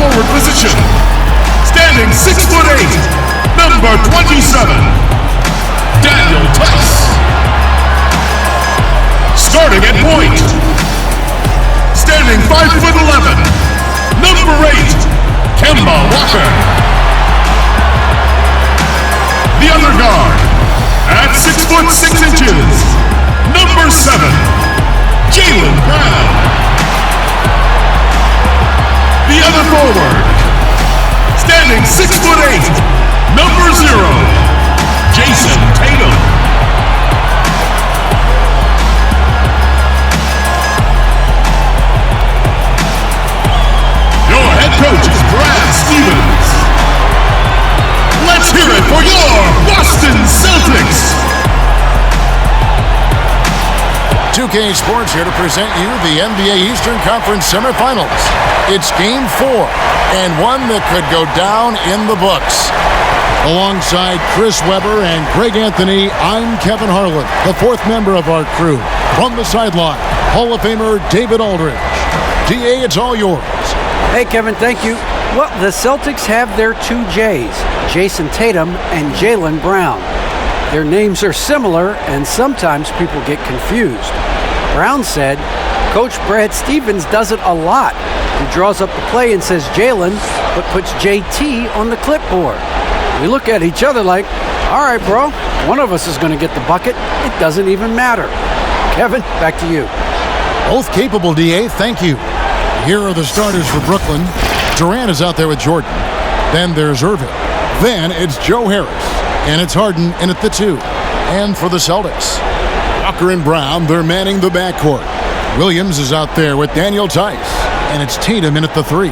forward position. Standing 6'8", number 27, Daniel Tice. Starting at point, standing 5'11", number 8, Kemba Walker. The other guard, at 6'6", number 7, Jaylen Brown. The other forward, standing 6'8", number 0, Jason Tatum. Your head coach is Brad Stevens. Let's hear it for your Boston Celtics. 2K Sports here to present you the NBA Eastern Conference semifinals. It's Game 4, and one that could go down in the books. Alongside Chris Webber and Greg Anthony, I'm Kevin Harlan, the fourth member of our crew. From the sideline, Hall of Famer David Aldridge. DA, it's all yours. Hey, Kevin, thank you. Well, the Celtics have their two J's, Jason Tatum and Jaylen Brown. Their names are similar, and sometimes people get confused. Brown said, Coach Brad Stevens does it a lot. He draws up the play and says Jaylen, but puts JT on the clipboard. We look at each other like, all right, bro, one of us is going to get the bucket. It doesn't even matter. Kevin, back to you. Both capable, DA, thank you. Here are the starters for Brooklyn. Durant is out there with Jordan. Then there's Irving. Then it's Joe Harris. And it's Harden in at the 2. And for the Celtics, Walker and Brown, they're manning the backcourt. Williams is out there with Daniel Tice. And it's Tatum in at the 3.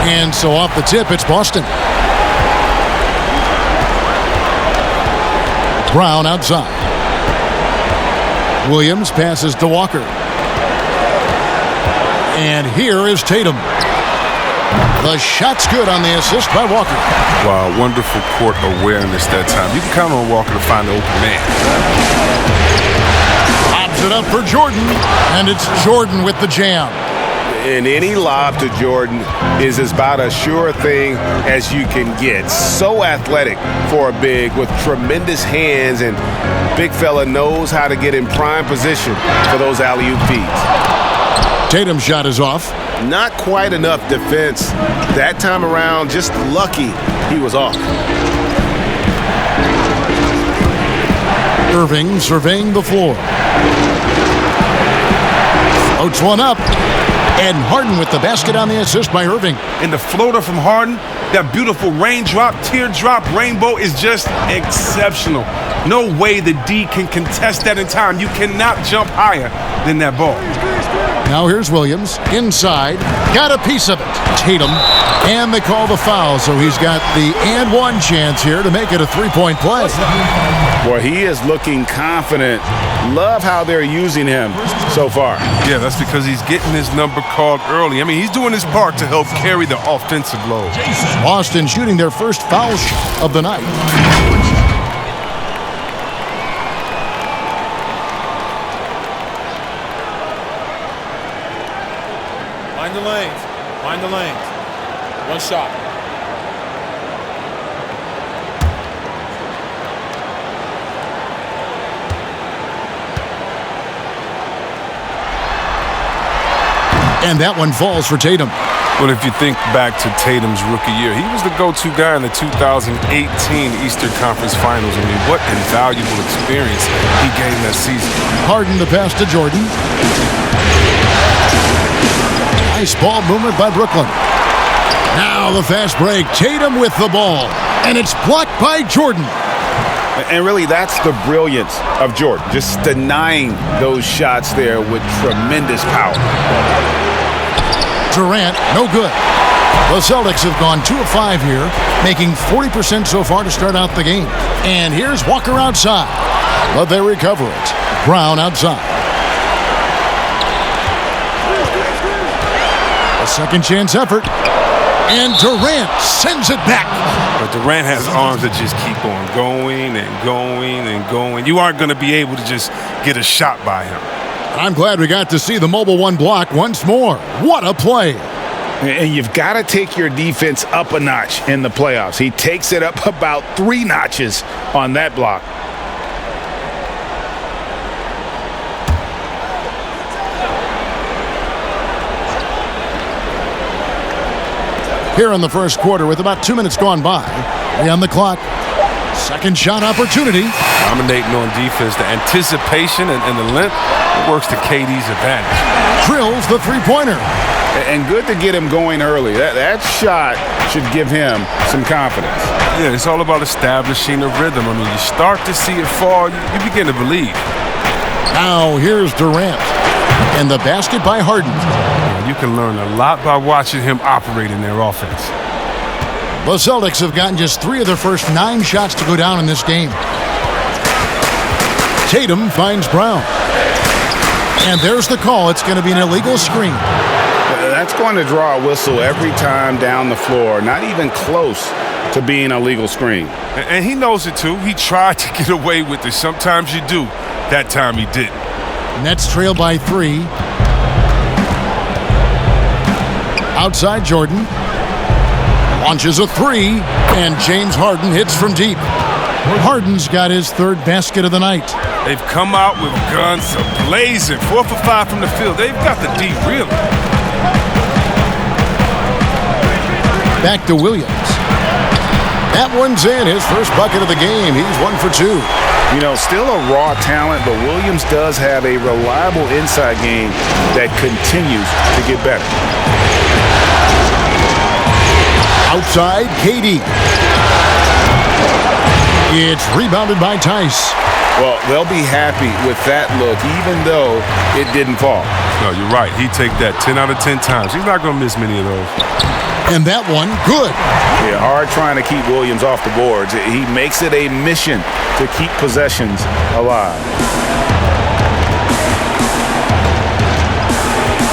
And so off the tip, it's Boston. Brown outside. Williams passes to Walker. And here is Tatum. The shot's good on the assist by Walker. Wow, wonderful court awareness that time. You can count on Walker to find the open man. Lobs it up for Jordan. And it's Jordan with the jam. And any lob to Jordan is about as sure thing as you can get. So athletic for a big with tremendous hands, and big fella knows how to get in prime position for those alley-oop feeds. Tatum's shot is off. Not quite enough defense that time around. Just lucky he was off. Irving surveying the floor. Floats one up. And Harden with the basket on the assist by Irving. And the floater from Harden, that beautiful raindrop, teardrop, rainbow is just exceptional. No way the D can contest that in time. You cannot jump higher than that ball. Now here's Williams, inside, got a piece of it. Tatum, and they call the foul, so he's got the and one chance here to make it a three-point play. Boy, he is looking confident. Love how they're using him so far. Yeah, that's because he's getting his number called early. I mean, he's doing his part to help carry the offensive load. Boston shooting their first foul shot of the night. Find the lanes. Find the lanes. One shot. And that one falls for Tatum. Well, if you think back to Tatum's rookie year, he was the go-to guy in the 2018 Eastern Conference Finals. I mean, what invaluable experience he gained that season. Harden the pass to Jordan. Nice ball movement by Brooklyn. Now the fast break. Tatum with the ball. And it's blocked by Jordan. And really, that's the brilliance of Jordan. Just denying those shots there with tremendous power. Durant, no good. The Celtics have gone 2 of 5 here, making 40% so far to start out the game. And here's Walker outside, but they recover it. Brown outside. A second chance effort, and Durant sends it back. But Durant has arms that just keep on going and going and going. You aren't going to be able to just get a shot by him. I'm glad we got to see the mobile one block once more. What a play. And you've got to take your defense up a notch in the playoffs. He takes it up about 3 notches on that block. Here in the first quarter with about 2 minutes gone by. We on the clock. Second shot opportunity. Dominating on defense, the anticipation and the length, it works to KD's advantage. Drills the three-pointer. And good to get him going early. That shot should give him some confidence. Yeah, it's all about establishing a rhythm. I mean, you start to see it fall, you begin to believe. Now here's Durant. And the basket by Harden. You can learn a lot by watching him operate in their offense. The Celtics have gotten just 3 of their first 9 shots to go down in this game. Tatum finds Brown. And there's the call. It's going to be an illegal screen. That's going to draw a whistle every time down the floor. Not even close to being a legal screen. And he knows it too. He tried to get away with it. Sometimes you do. That time he didn't. Nets trail by 3. Outside Jordan. Launches a 3. And James Harden hits from deep. Harden's got his 3rd basket of the night. They've come out with guns blazing. 4 for 5 from the field. They've got the D really. Back to Williams. That one's in. His first bucket of the game. He's 1 for 2. You know, still a raw talent, but Williams does have a reliable inside game that continues to get better. Outside, KD. It's rebounded by Tice. Well, they'll be happy with that look, even though it didn't fall. No, you're right. He'd take that 10 out of 10 times. He's not going to miss many of those. And that one, good. Yeah, hard trying to keep Williams off the boards. He makes it a mission to keep possessions alive.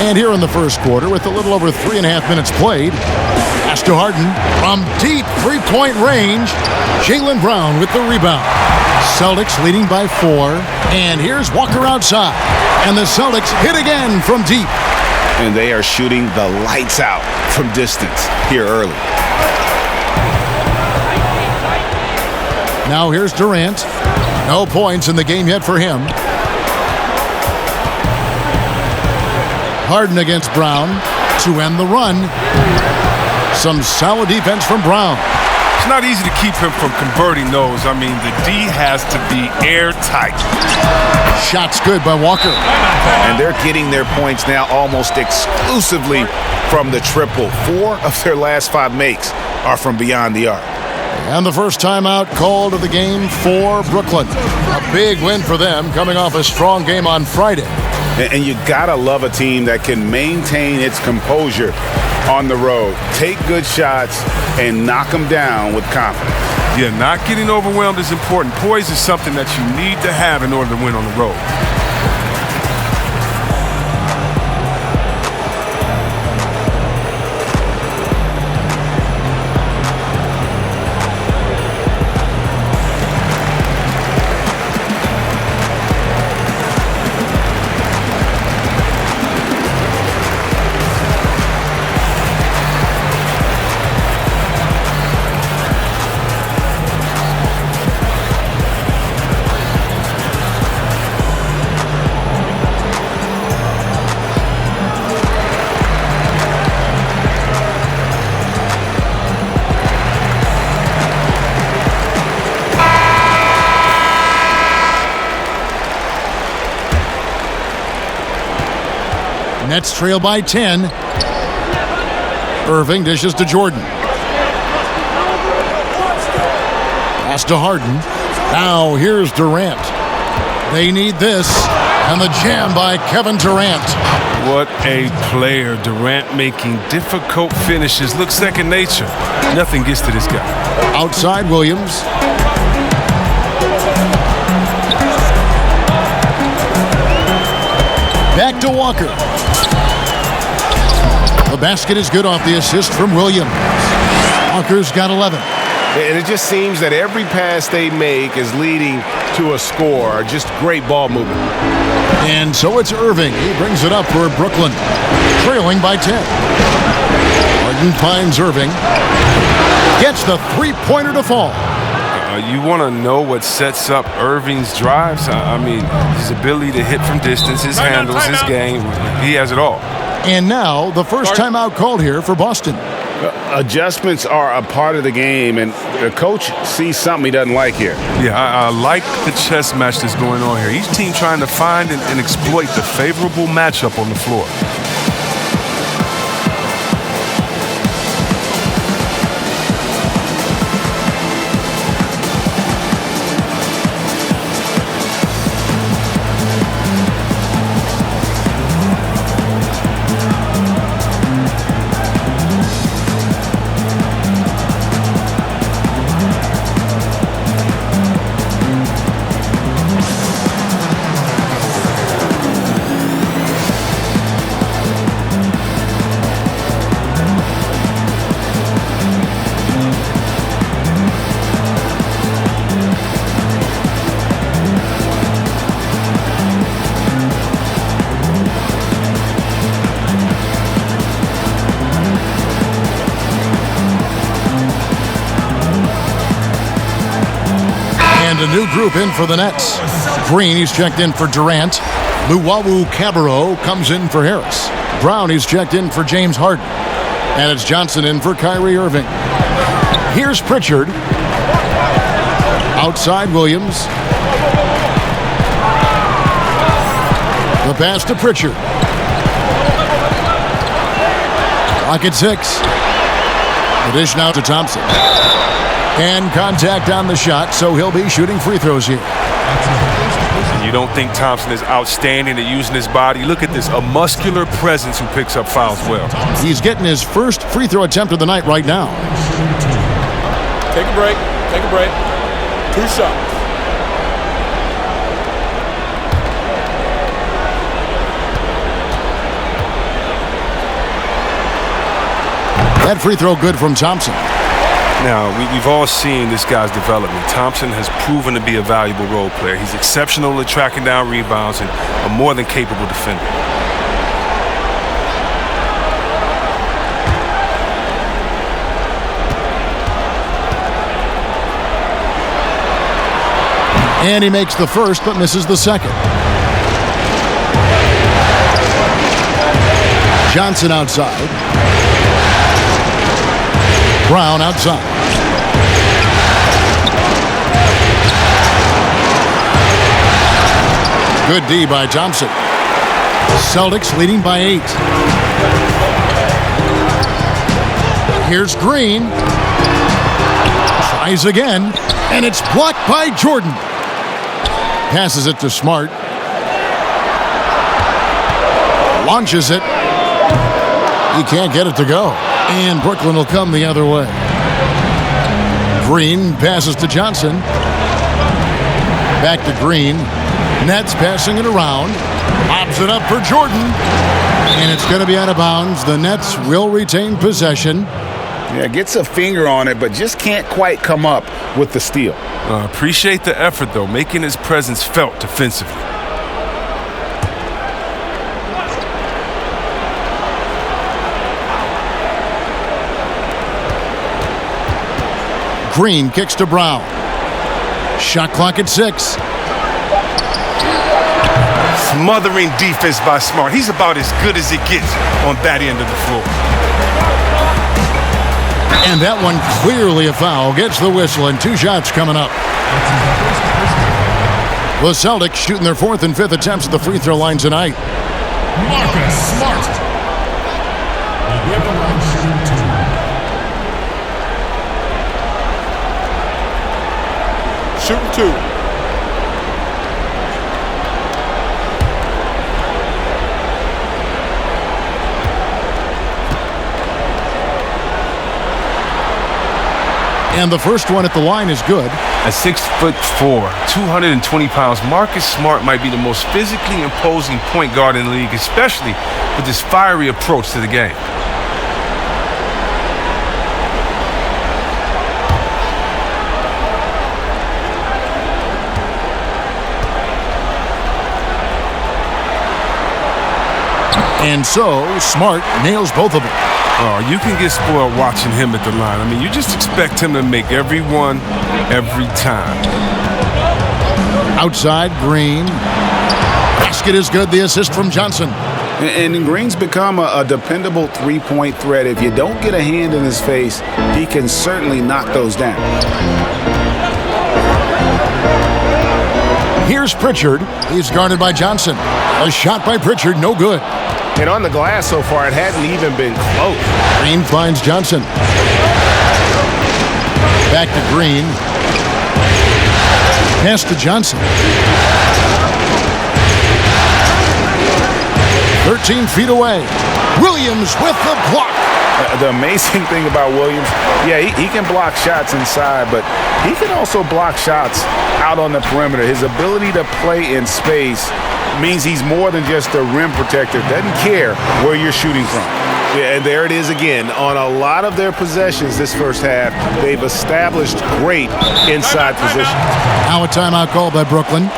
And here in the first quarter, with a little over 3.5 minutes played, pass to Harden from deep three-point range. Jaylen Brown with the rebound. Celtics leading by 4. And here's Walker outside. And the Celtics hit again from deep. And they are shooting the lights out from distance here early. Now here's Durant. No points in the game yet for him. Harden against Brown to end the run. Some solid defense from Brown. It's not easy to keep him from converting those. I mean, the D has to be airtight. Shots good by Walker. And they're getting their points now almost exclusively from the triple. 4 of their last 5 makes are from beyond the arc. And the first timeout called of the game for Brooklyn. A big win for them, coming off a strong game on Friday. And you gotta love a team that can maintain its composure on the road. Take good shots and knock them down with confidence. Yeah, not getting overwhelmed is important. Poise is something that you need to have in order to win on the road. Nets trail by 10. Irving dishes to Jordan. Pass to Harden. Now here's Durant. They need this. And the jam by Kevin Durant. What a player. Durant making difficult finishes look second nature. Nothing gets to this guy. Outside Williams. Back to Walker. The basket is good off the assist from Williams. Walker's got 11. And it just seems that every pass they make is leading to a score. Just great ball movement. And so it's Irving. He brings it up for Brooklyn, trailing by 10. Harden finds Irving. Gets the three-pointer to fall. You want to know what sets up Irving's drives? I mean, his ability to hit from distance, his handles, his game. He has it all. And now the first timeout called here for Boston. Adjustments are a part of the game, and the coach sees something he doesn't like here. Yeah, I like the chess match that's going on here. Each team trying to find and exploit the favorable matchup on the floor. A new group in for the Nets. Green, he's checked in for Durant. Luwawu Cabarro comes in for Harris. Brown, he's checked in for James Harden. And it's Johnson in for Kyrie Irving. Here's Pritchard. Outside Williams. The pass to Pritchard. Clock at 6. The dish now to Thompson. And contact on the shot, so he'll be shooting free throws here. You don't think Thompson is outstanding at using his body? Look at this, a muscular presence who picks up fouls well. He's getting his first free throw attempt of the night right now. Take a break. Take a break. 2 shots. That free throw good from Thompson. Now, we've all seen this guy's development. Thompson has proven to be a valuable role player. He's exceptional at tracking down rebounds and a more than capable defender. And he makes the first but misses the second. Johnson outside. Brown outside. Good D by Thompson. Celtics leading by 8. Here's Green. Tries again, and it's blocked by Jordan. Passes it to Smart. Launches it. He can't get it to go. And Brooklyn will come the other way. Green passes to Johnson. Back to Green. Nets passing it around. Pops it up for Jordan. And it's going to be out of bounds. The Nets will retain possession. Yeah, gets a finger on it, but just can't quite come up with the steal. Appreciate the effort, though, making his presence felt defensively. Green kicks to Brown. Shot clock at 6. Smothering defense by Smart. He's about as good as it gets on that end of the floor. And that one clearly a foul. Gets the whistle, and 2 shots coming up. The Celtics shooting their 4th and 5th attempts at the free throw line tonight. Marcus Smart. Shooting 2. And the first one at the line is good. At 6'4", 220 pounds, Marcus Smart might be the most physically imposing point guard in the league, especially with his fiery approach to the game. And so, Smart nails both of them. Oh, you can get spoiled watching him at the line. I mean, you just expect him to make every one, every time. Outside, Green. Basket is good. The assist from Johnson. And Green's become a dependable three-point threat. If you don't get a hand in his face, he can certainly knock those down. Here's Pritchard. He's guarded by Johnson. A shot by Pritchard, no good. And on the glass so far, it hadn't even been close. Green finds Johnson. Back to Green. Pass to Johnson. 13 feet away. Williams with the block. The amazing thing about Williams, yeah, he can block shots inside, but he can also block shots out on the perimeter. His ability to play in space means he's more than just a rim protector. Doesn't care where you're shooting from. Yeah, and there it is again. On a lot of their possessions this first half, they've established great inside positions. Now a timeout called by Brooklyn.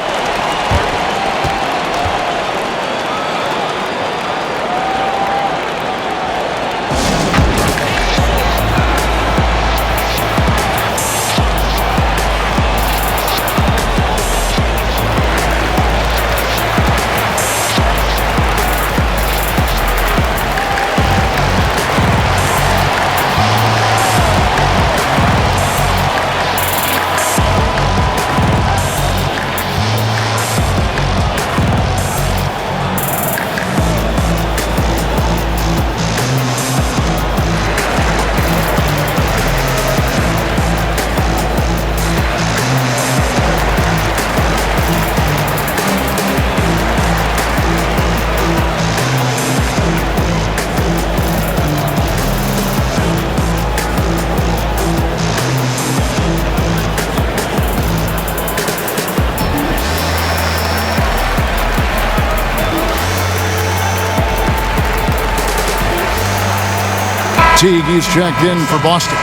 Teague, he's checked in for Boston.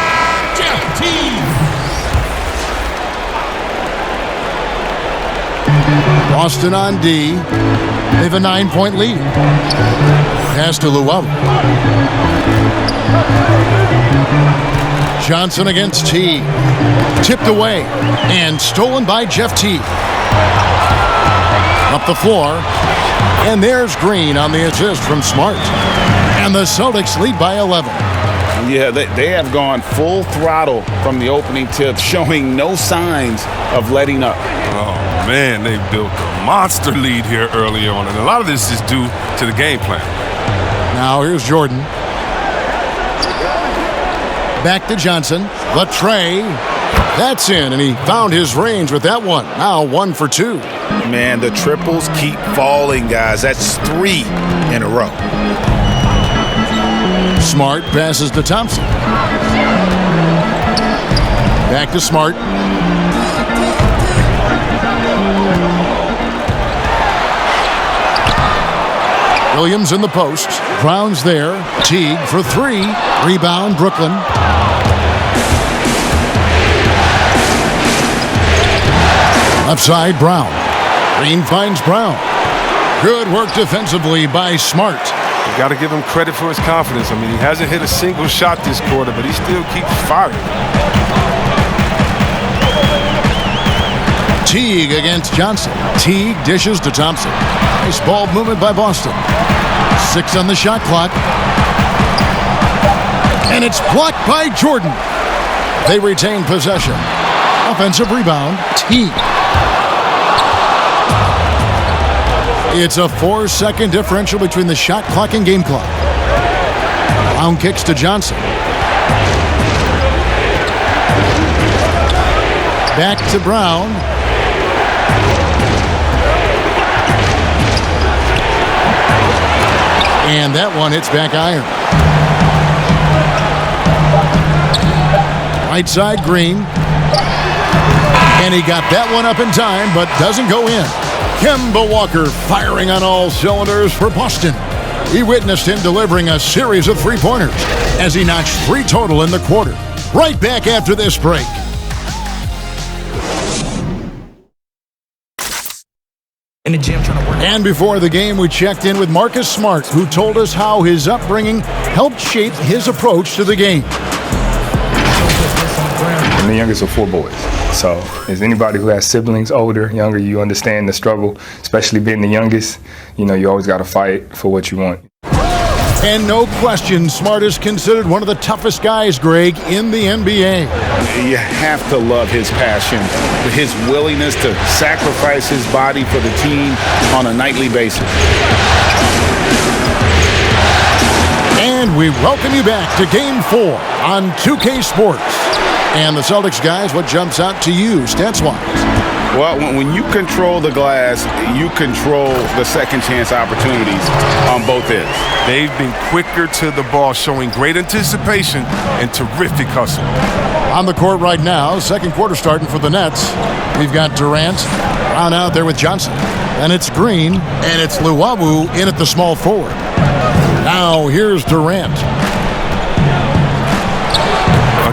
Jeff Teague. Boston on D. They have a 9-point lead. Pass to Luau. Johnson against Teague. Tipped away and stolen by Jeff Teague. Up the floor. And there's Green on the assist from Smart. And the Celtics lead by 11. Yeah, they have gone full throttle from the opening tip, showing no signs of letting up. Oh, man, they built a monster lead here early on, and a lot of this is due to the game plan. Now here's Jordan. Back to Johnson. The tray. That's in, and he found his range with that one. Now 1 for 2. Man, the triples keep falling, guys. That's 3 in a row. Smart passes to Thompson. Back to Smart. Williams in the post. Brown's there. Teague for 3. Rebound, Brooklyn. Left side, Brown. Green finds Brown. Good work defensively by Smart. You got to give him credit for his confidence. I mean, he hasn't hit a single shot this quarter, but he still keeps firing. Teague against Johnson. Teague dishes to Thompson. Nice ball movement by Boston. 6 on the shot clock. And it's blocked by Jordan. They retain possession. Offensive rebound, Teague. It's a 4-second differential between the shot clock and game clock. Brown kicks to Johnson. Back to Brown. And that one hits back iron. Right side, Green. And he got that one up in time, but doesn't go in. Kemba Walker firing on all cylinders for Boston. He witnessed him delivering a series of three-pointers as he notched 3 total in the quarter. Right back after this break. In the gym trying to work. And before the game, we checked in with Marcus Smart, who told us how his upbringing helped shape his approach to the game. I'm the youngest of 4 boys. So as anybody who has siblings, older, younger, you understand the struggle, especially being the youngest. You know, you always got to fight for what you want. And no question, Smart is considered one of the toughest guys, Greg, in the NBA. You have to love his passion, his willingness to sacrifice his body for the team on a nightly basis. And we welcome you back to Game 4 on 2K Sports. And the Celtics guys, what jumps out to you stats-wise? Well, when you control the glass, you control the second chance opportunities on both ends. They've been quicker to the ball, showing great anticipation and terrific hustle. On the court right now, second quarter starting for the Nets. We've got Durant, Brown out there with Johnson. And it's Green, and it's Luwawu in at the small forward. Now here's Durant.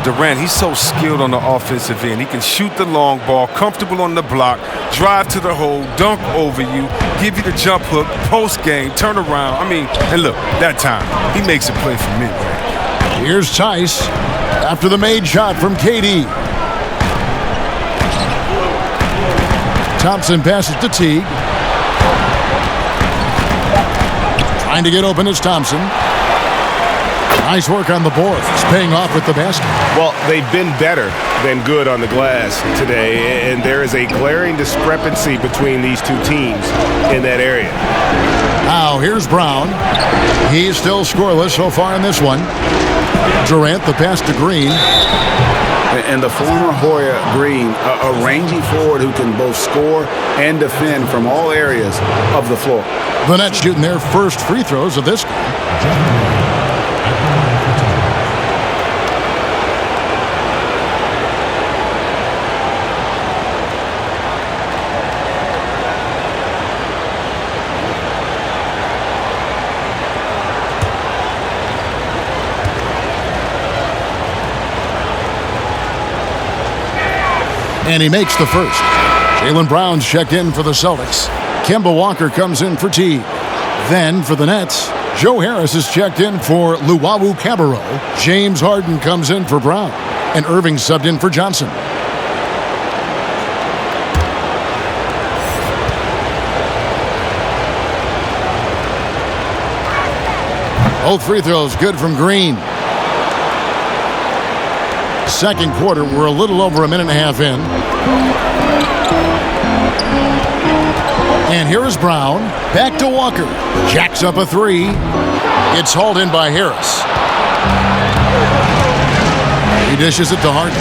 Durant, he's so skilled on the offensive end. He can shoot the long ball, comfortable on the block, drive to the hole, dunk over you, give you the jump hook, post game, turn around. I mean, and look, that time, he makes a play for me. Here's Tice after the made shot from KD. Thompson passes to Teague. Trying to get open is Thompson. Nice work on the board. It's paying off with the basket. Well, they've been better than good on the glass today, and there is a glaring discrepancy between these two teams in that area. Now, here's Brown. He's still scoreless so far in this one. Durant, the pass to Green. And the former Hoya Green, a rangy forward who can both score and defend from all areas of the floor. The Nets shooting their first free throws of this game. And he makes the first. Jaylen Brown's checked in for the Celtics. Kemba Walker comes in for Teague. Then for the Nets, Joe Harris is checked in for Luwawu Cabarrot. James Harden comes in for Brown. And Irving subbed in for Johnson. Both free throws good from Green. Second quarter, we're a little over a minute and a half in. And here is Brown. Back to Walker. Jacks up a 3. It's hauled in by Harris. He dishes it to Harden.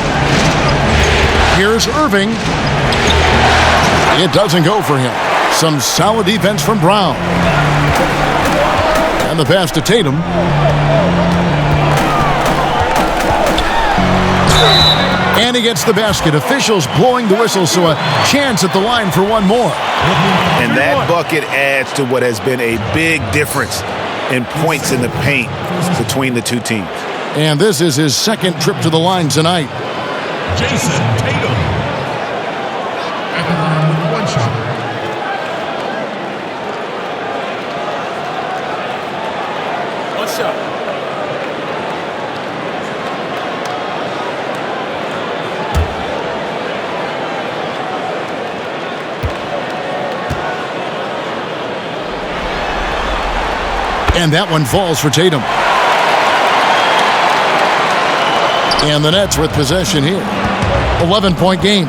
Here's Irving. It doesn't go for him. Some solid defense from Brown. And the pass to Tatum. And he gets the basket. Officials blowing the whistle, so a chance at the line for one more. And that bucket adds to what has been a big difference in points in the paint between the two teams. And this is his second trip to the line tonight. Jason Tatum. At the line with 1 shot. One shot. And that one falls for Tatum. And the Nets with possession here. 11-point game.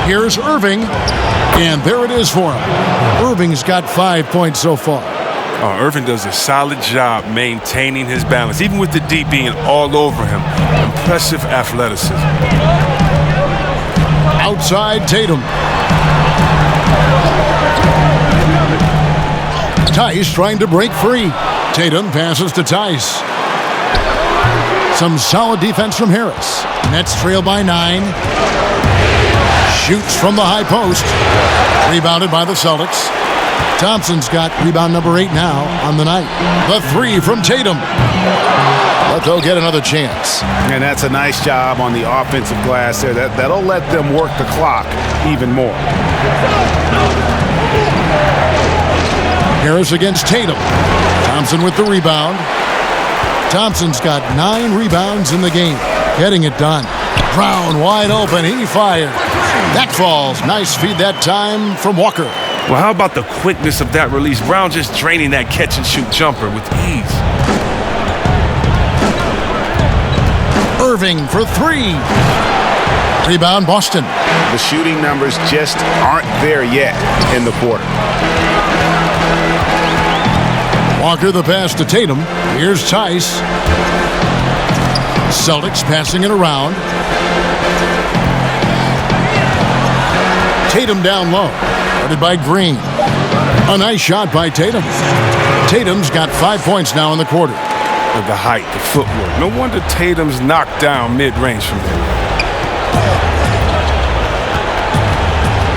Here's Irving. And there it is for him. Irving's got 5 points so far. Irving does a solid job maintaining his balance, even with the D being all over him. Impressive athleticism. Outside Tatum. Tice trying to break free. Tatum passes to Tice. Some solid defense from Harris. Nets trail by 9. Shoots from the high post. Rebounded by the Celtics. Thompson's got rebound number 8 now on the night. The 3 from Tatum. But they'll get another chance. And that's a nice job on the offensive glass there. That'll let them work the clock even more. Harris against Tatum. Thompson with the rebound. Thompson's got 9 rebounds in the game. Getting it done. Brown wide open. He fired. That falls. Nice feed that time from Walker. Well, how about the quickness of that release? Brown just draining that catch-and-shoot jumper with ease. Irving for 3. Rebound, Boston. The shooting numbers just aren't there yet in the quarter. Walker the pass to Tatum. Here's Tice. Celtics passing it around. Tatum down low. Guarded by Green. A nice shot by Tatum. Tatum's got 5 points now in the quarter. The height, the footwork. No wonder Tatum's knocked down mid-range from there.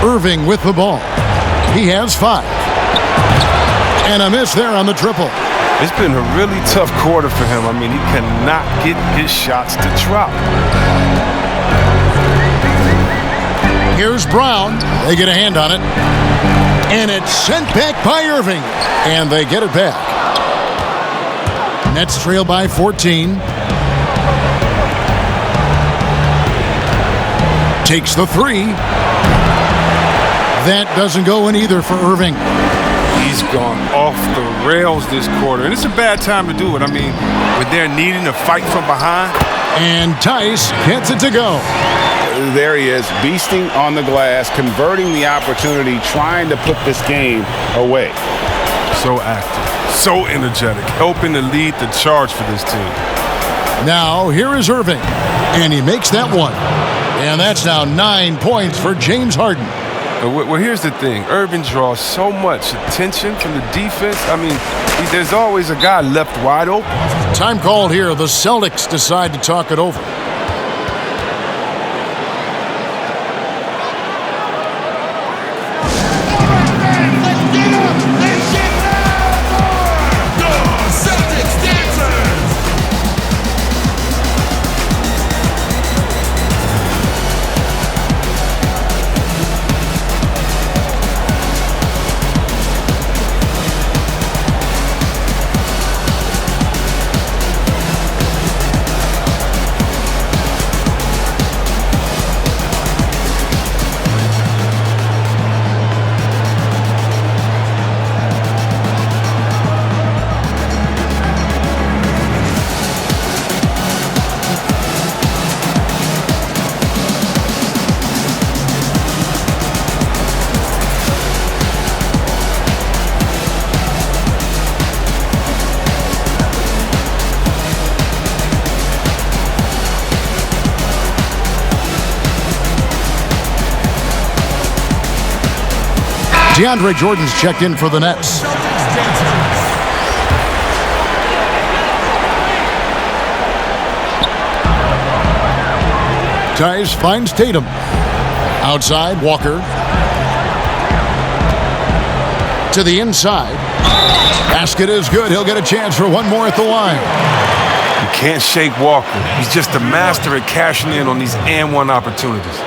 Irving with the ball. He has 5. And a miss there on the triple. It's been a really tough quarter for him. I mean, he cannot get his shots to drop. Here's Brown. They get a hand on it. And it's sent back by Irving. And they get it back. Nets trail by 14. Takes the 3. That doesn't go in either for Irving. He's gone off the rails this quarter. And it's a bad time to do it. I mean, when they're needing to fight from behind. And Tice gets it to go. There he is, beasting on the glass, converting the opportunity, trying to put this game away. So active, so energetic, helping to lead the charge for this team. Now, here is Irving. And he makes that one. And that's now 9 points for James Harden. Well, here's the thing. Irving draws so much attention from the defense. I mean, there's always a guy left wide open. Time called here. The Celtics decide to talk it over. DeAndre Jordan's checked in for the Nets. Tice finds Tatum. Outside, Walker. To the inside. Basket is good. He'll get a chance for one more at the line. You can't shake Walker. He's just a master at cashing in on these and-one opportunities.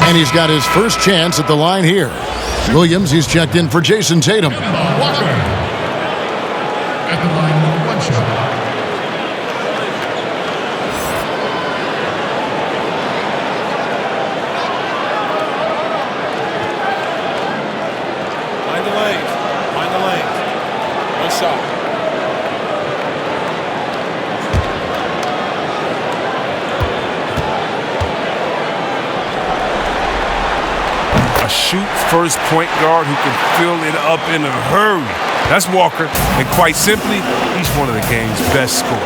And he's got his first chance at the line here. Williams, he's checked in for Jason Tatum. Walker at the line with one shot. Mind the lanes. Mind the lanes. One shot. A shoot-first point guard who can fill it up in a hurry. That's Walker, and quite simply, he's one of the game's best scorers.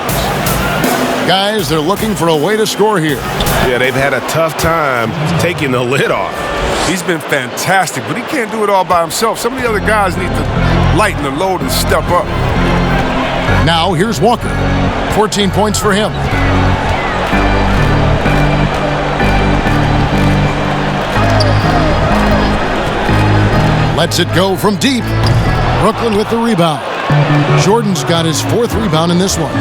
Guys, they're looking for a way to score here. Yeah, they've had a tough time taking the lid off. He's been fantastic, but he can't do it all by himself. Some of the other guys need to lighten the load and step up. Now, here's Walker. 14 points for him. Lets it go from deep. Brooklyn with the rebound. Jordan's got his 4th rebound in this one.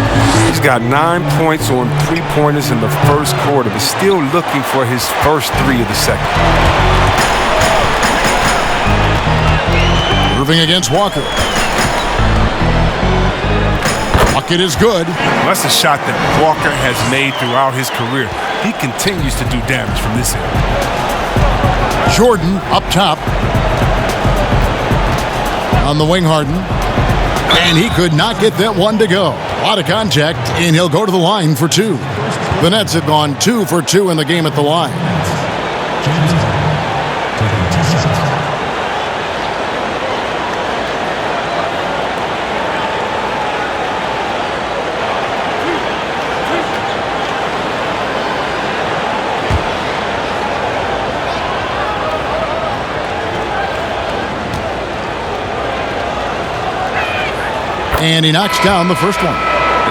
He's got 9 points on 3-pointers in the first quarter, but still looking for his first 3 of the second. Irving against Walker. Bucket is good. Well, that's a shot that Walker has made throughout his career. He continues to do damage from this area. Jordan up top. On the wing, Harden. And he could not get that one to go. A lot of contact, and he'll go to the line for 2. The Nets have gone 2 for 2 in the game at the line. And he knocks down the first one.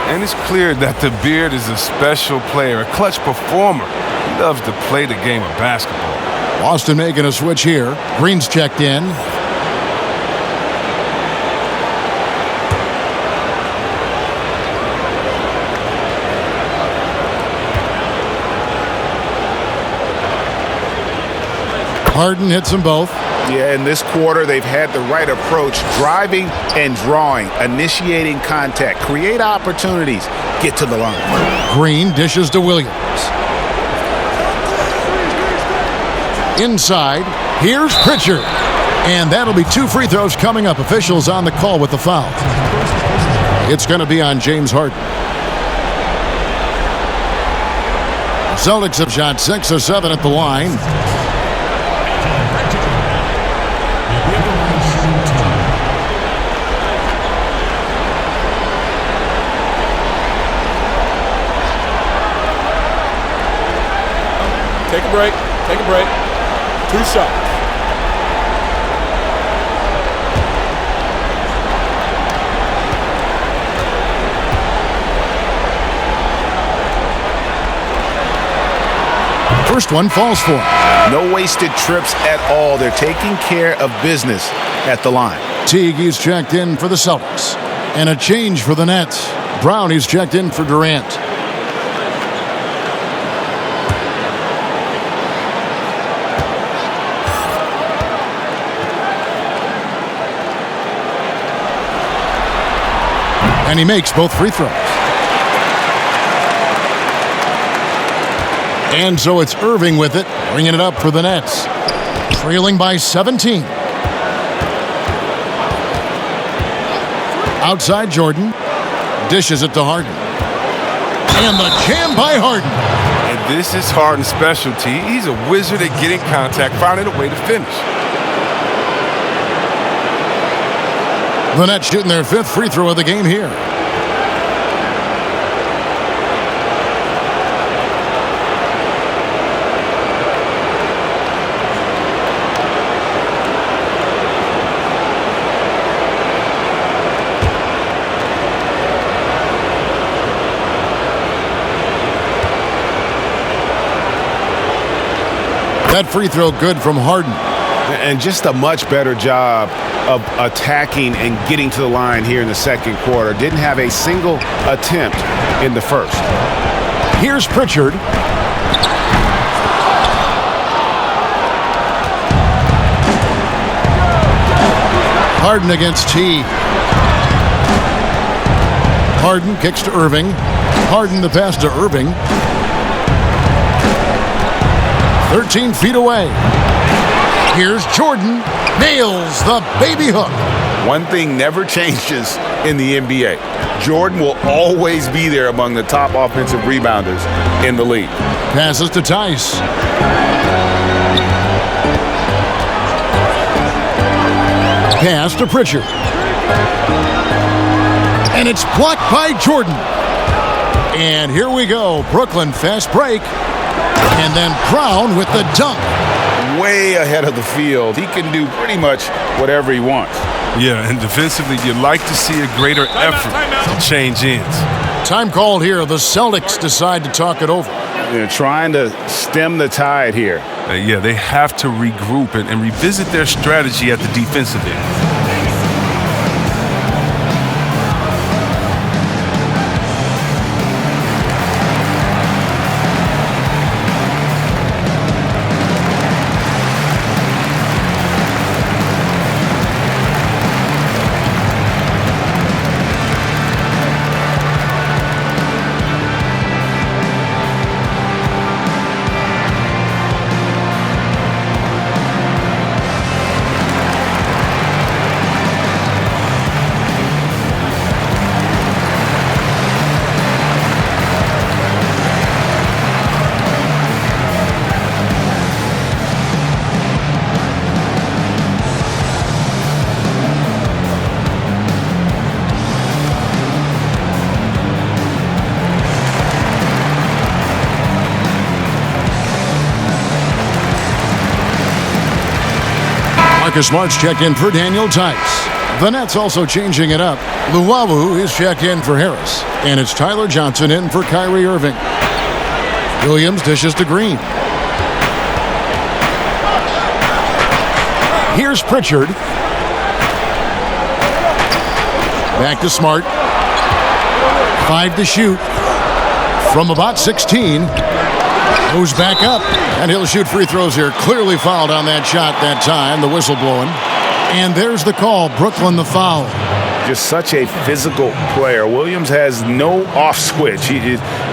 And it's clear that the Beard is a special player, a clutch performer. He loves to play the game of basketball. Boston making a switch here. Green's checked in. Harden hits them both. Yeah, in this quarter, they've had the right approach, driving and drawing, initiating contact, create opportunities, get to the line. Green dishes to Williams. Inside, here's Pritchard. And that'll be 2 free throws coming up. Officials on the call with the foul. It's going to be on James Harden. The Celtics have shot 6 or 7 at the line. Take a break. Take a break. 2 shots. First one falls for him. No wasted trips at all. They're taking care of business at the line. Teague is checked in for the Celtics. And a change for the Nets. Brown is checked in for Durant. And he makes both free throws. And so it's Irving with it, bringing it up for the Nets. Trailing by 17. Outside Jordan. Dishes it to Harden. And the jam by Harden. And this is Harden's specialty. He's a wizard at getting contact, finding a way to finish. The Nets shooting their 5th free throw of the game here. That free throw good from Harden. And just a much better job of attacking and getting to the line here in the second quarter. Didn't have a single attempt in the first. Here's Pritchard. Harden against Teague. Harden kicks to Irving. Harden the pass to Irving. 13 feet away. Here's Jordan. Nails the baby hook. One thing never changes in the NBA. Jordan will always be there among the top offensive rebounders in the league. Passes to Tice. Pass to Pritchard. And it's blocked by Jordan. And here we go. Brooklyn fast break. And then Brown with the dunk. Way ahead of the field. He can do pretty much whatever he wants. Yeah, and defensively, you like to see a greater effort to change ends. Time called here. The Celtics decide to talk it over. They're trying to stem the tide here. Yeah, they have to regroup and revisit their strategy at the defensive end. Marcus Smart's checked in for Daniel Tice. The Nets also changing it up. Luwawu is checked in for Harris. And it's Tyler Johnson in for Kyrie Irving. Williams dishes to Green. Here's Pritchard. Back to Smart. 5 to shoot. From about 16. Goes back up, and he'll shoot free throws here. Clearly fouled on that shot that time, the whistle blowing. And there's the call, Brooklyn the foul. Just such a physical player. Williams has no off switch,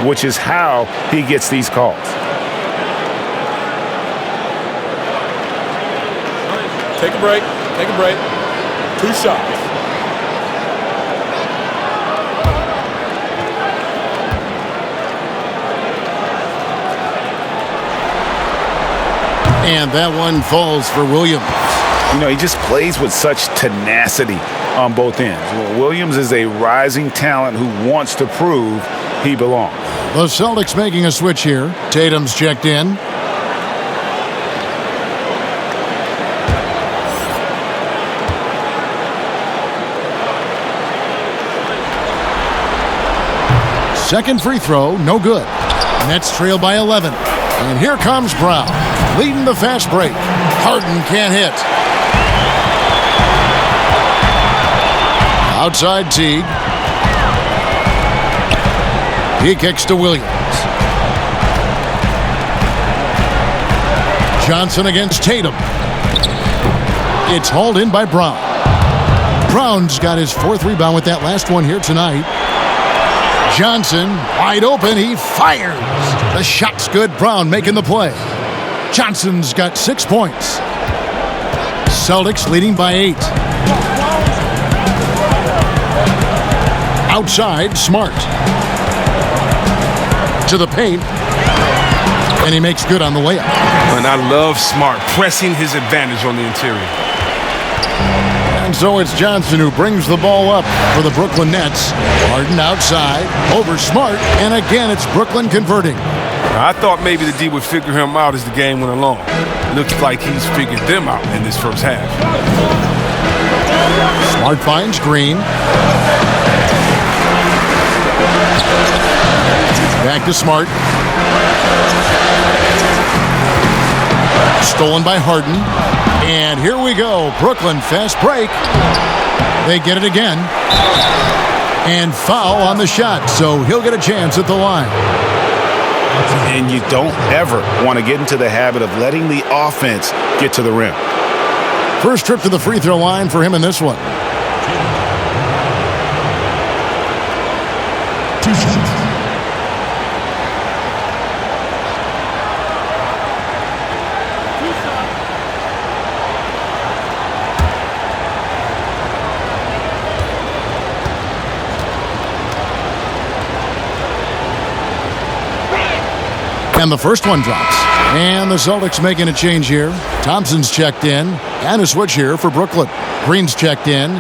which is how he gets these calls. Take a break. Take a break. 2 shots. And that one falls for Williams. You know, he just plays with such tenacity on both ends. Williams is a rising talent who wants to prove he belongs. The Celtics making a switch here. Tatum's checked in. Second free throw, no good. Nets trail by 11. And here comes Brown, leading the fast break. Harden can't hit. Outside Teague. He kicks to Williams. Johnson against Tatum. It's hauled in by Brown. Brown's got his 4th rebound with that last one here tonight. Johnson, wide open, he fires. The shot's good, Brown making the play. Johnson's got 6 points. Celtics leading by 8. Outside, Smart. To the paint. And he makes good on the layup. And I love Smart pressing his advantage on the interior. And so it's Johnson who brings the ball up for the Brooklyn Nets. Harden outside, over Smart, and again it's Brooklyn converting. I thought maybe the D would figure him out as the game went along. Looks like he's figured them out in this first half. Smart finds Green. Back to Smart. Stolen by Harden. And here we go. Brooklyn fast break. They get it again. And foul on the shot. So he'll get a chance at the line. And you don't ever want to get into the habit of letting the offense get to the rim. First trip to the free throw line for him in this one. And the first one drops. And the Celtics making a change here. Thompson's checked in. And a switch here for Brooklyn. Green's checked in.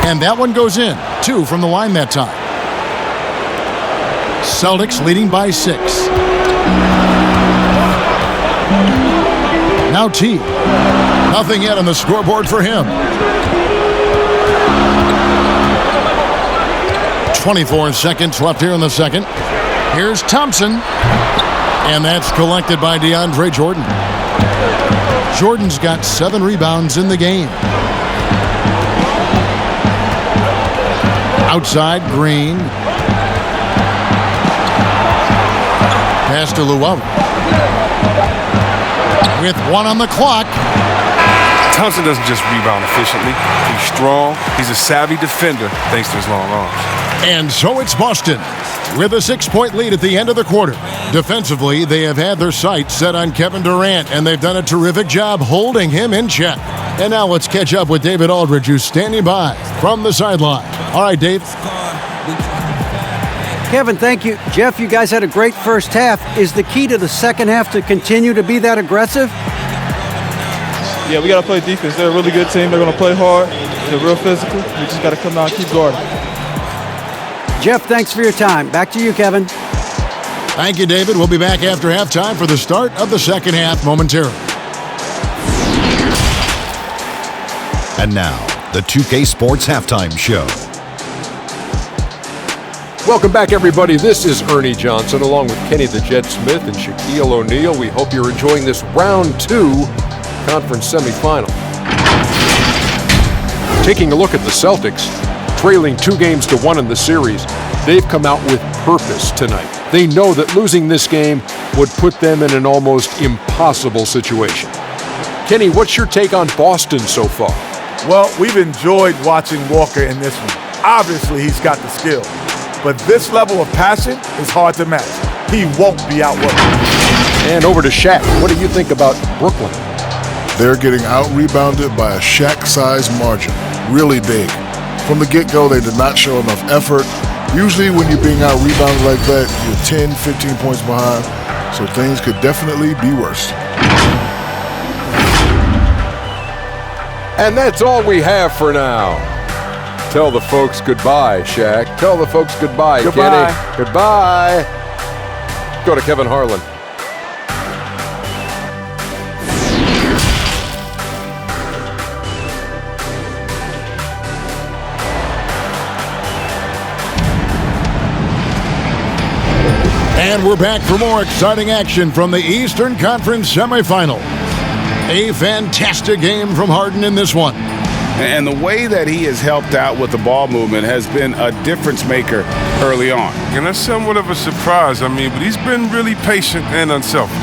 And that one goes in. 2 from the line that time. Celtics leading by 6. Now T. Nothing yet on the scoreboard for him. 24 seconds left here in the second. Here's Thompson. And that's collected by DeAndre Jordan. Jordan's got 7 rebounds in the game. Outside, Green. Pass to Luau. With 1 on the clock. Thompson doesn't just rebound efficiently. He's strong. He's a savvy defender thanks to his long arms. And so it's Boston with a 6-point lead at the end of the quarter. Defensively, they have had their sights set on Kevin Durant, and they've done a terrific job holding him in check. And now let's catch up with David Aldridge, who's standing by from the sideline. All right, Dave. Kevin, thank you. Jeff, you guys had a great first half. Is the key to the second half to continue to be that aggressive? Yeah, we got to play defense. They're a really good team. They're going to play hard. They're real physical. We just got to come down and keep guarding. Jeff, thanks for your time. Back to you, Kevin. Thank you, David. We'll be back after halftime for the start of the second half momentarily. And now, the 2K Sports Halftime Show. Welcome back, everybody. This is Ernie Johnson, along with Kenny the Jet Smith and Shaquille O'Neal. We hope you're enjoying this round 2 conference semifinal. Taking a look at the Celtics, trailing 2-1 in the series, they've come out with purpose tonight. They know that losing this game would put them in an almost impossible situation. Kenny, what's your take on Boston so far? Well, we've enjoyed watching Walker in this one. Obviously, he's got the skill. But this level of passion is hard to match. He won't be outworked. And over to Shaq. What do you think about Brooklyn? They're getting out-rebounded by a Shaq-sized margin. Really big. From the get-go, they did not show enough effort. Usually when you're being out-rebounded like that, you're 10, 15 points behind. So things could definitely be worse. And that's all we have for now. Tell the folks goodbye, Shaq. Tell the folks goodbye, Goodbye. Kenny. Goodbye. Go to Kevin Harlan. And we're back for more exciting action from the Eastern Conference semifinal. A fantastic game from Harden in this one. And the way that he has helped out with the ball movement has been a difference maker early on. And that's somewhat of a surprise, but he's been really patient and unselfish.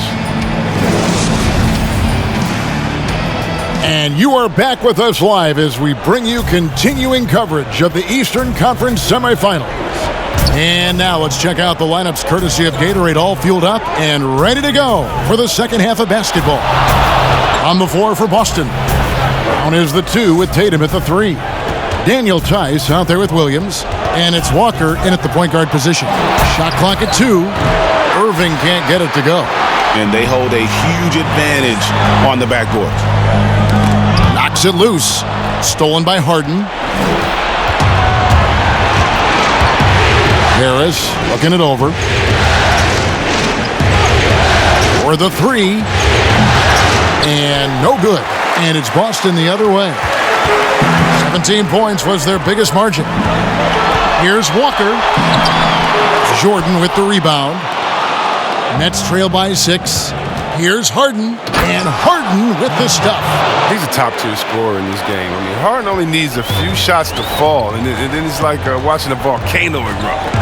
And you are back with us live as we bring you continuing coverage of the Eastern Conference semifinals. And now let's check out the lineups courtesy of Gatorade, all fueled up and ready to go for the second half of basketball. On the floor for Boston, down is the 2 with Tatum at the 3. Daniel Tice out there with Williams, and it's Walker in at the point guard position. Shot clock at 2. Irving can't get it to go. And they hold a huge advantage on the backboard. Knocks it loose. Stolen by Harden. Harris looking it over. For the 3. And no good. And it's Boston the other way. 17 points was their biggest margin. Here's Walker. Jordan with the rebound. Nets trail by 6. Here's Harden. And Harden with the stuff. He's a top-tier scorer in this game. Harden only needs a few shots to fall, and then it's like watching a volcano erupt.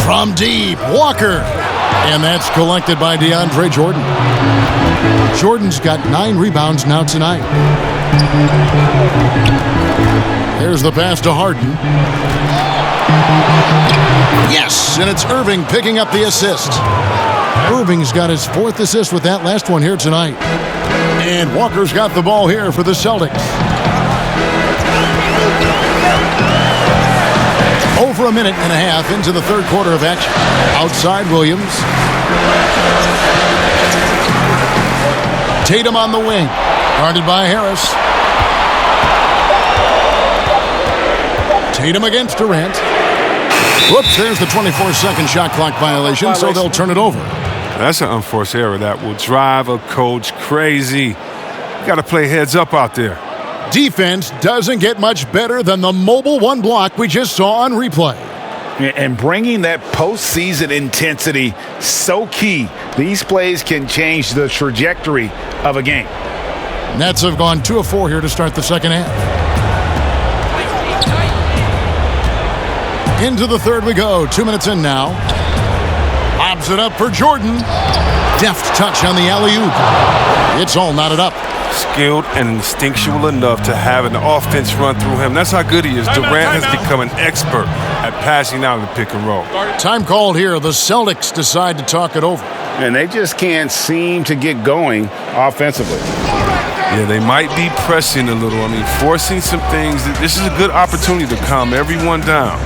From deep, Walker. And that's collected by DeAndre Jordan. Jordan's got 9 rebounds now tonight. There's the pass to Harden. Yes, and it's Irving picking up the assist. Irving's got his 4th assist with that last one here tonight. And Walker's got the ball here for the Celtics. Over a minute and a half into the third quarter of action. Outside Williams. Tatum on the wing. Guarded by Harris. Tatum against Durant. Whoops, there's the 24-second shot clock violation, so they'll turn it over. That's an unforced error that will drive a coach crazy. Got to play heads up out there. Defense doesn't get much better than the mobile one block we just saw on replay. And bringing that postseason intensity, so key. These plays can change the trajectory of a game. Nets have gone 2 of 4 here to start the second half. Into the third we go. 2 minutes in now. Lobs it up for Jordan. Deft touch on the alley-oop. It's all knotted up. Skilled and instinctual enough to have an offense run through him. That's how good he is. Durant has become an expert at passing out of the pick and roll. Time called here. The Celtics decide to talk it over. And they just can't seem to get going offensively. Yeah, they might be pressing a little. I mean, forcing some things. This is a good opportunity to calm everyone down.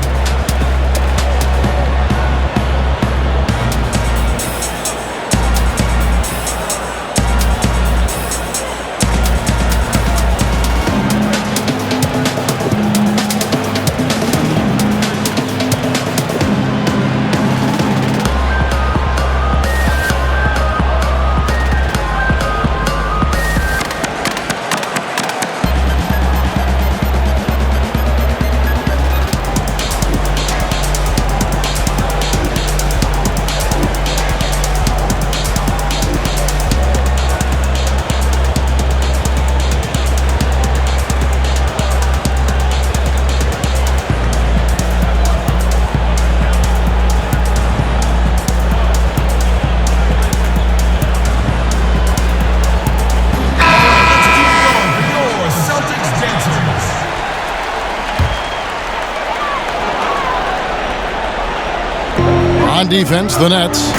On defense, the Nets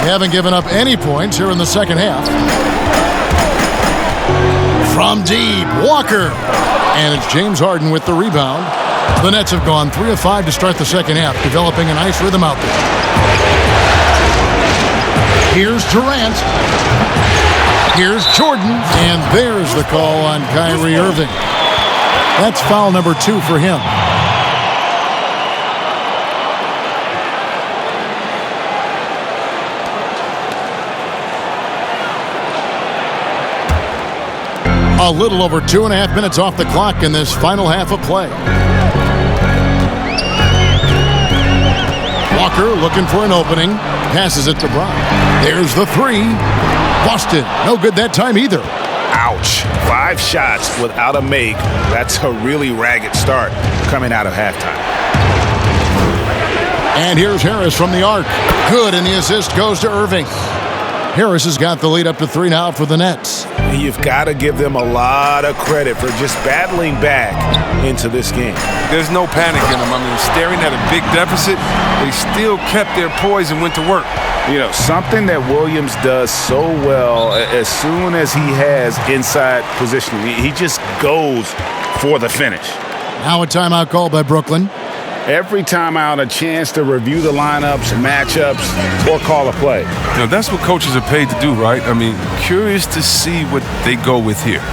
haven't given up any points here in the second half. From deep, Walker. And it's James Harden with the rebound. The Nets have gone 3 of 5 to start the second half, developing a nice rhythm out there. Here's Durant. Here's Jordan. And there's the call on Kyrie Irving. That's foul number 2 for him. A little over 2.5 minutes off the clock in this final half of play. Walker looking for an opening. Passes it to Brown. There's the 3. Boston, no good that time either. Ouch. 5 shots without a make. That's a really ragged start coming out of halftime. And here's Harris from the arc. Good, and the assist goes to Irving. Harris has got the lead up to 3 now for the Nets. You've got to give them a lot of credit for just battling back into this game. There's no panic in them. I mean, staring at a big deficit, they still kept their poise and went to work. You know, something that Williams does so well, as soon as he has inside positioning, he just goes for the finish. Now a timeout called by Brooklyn. Every timeout, a chance to review the lineups, matchups, or call a play. You know, that's what coaches are paid to do, right? I mean, curious to see what they go with here.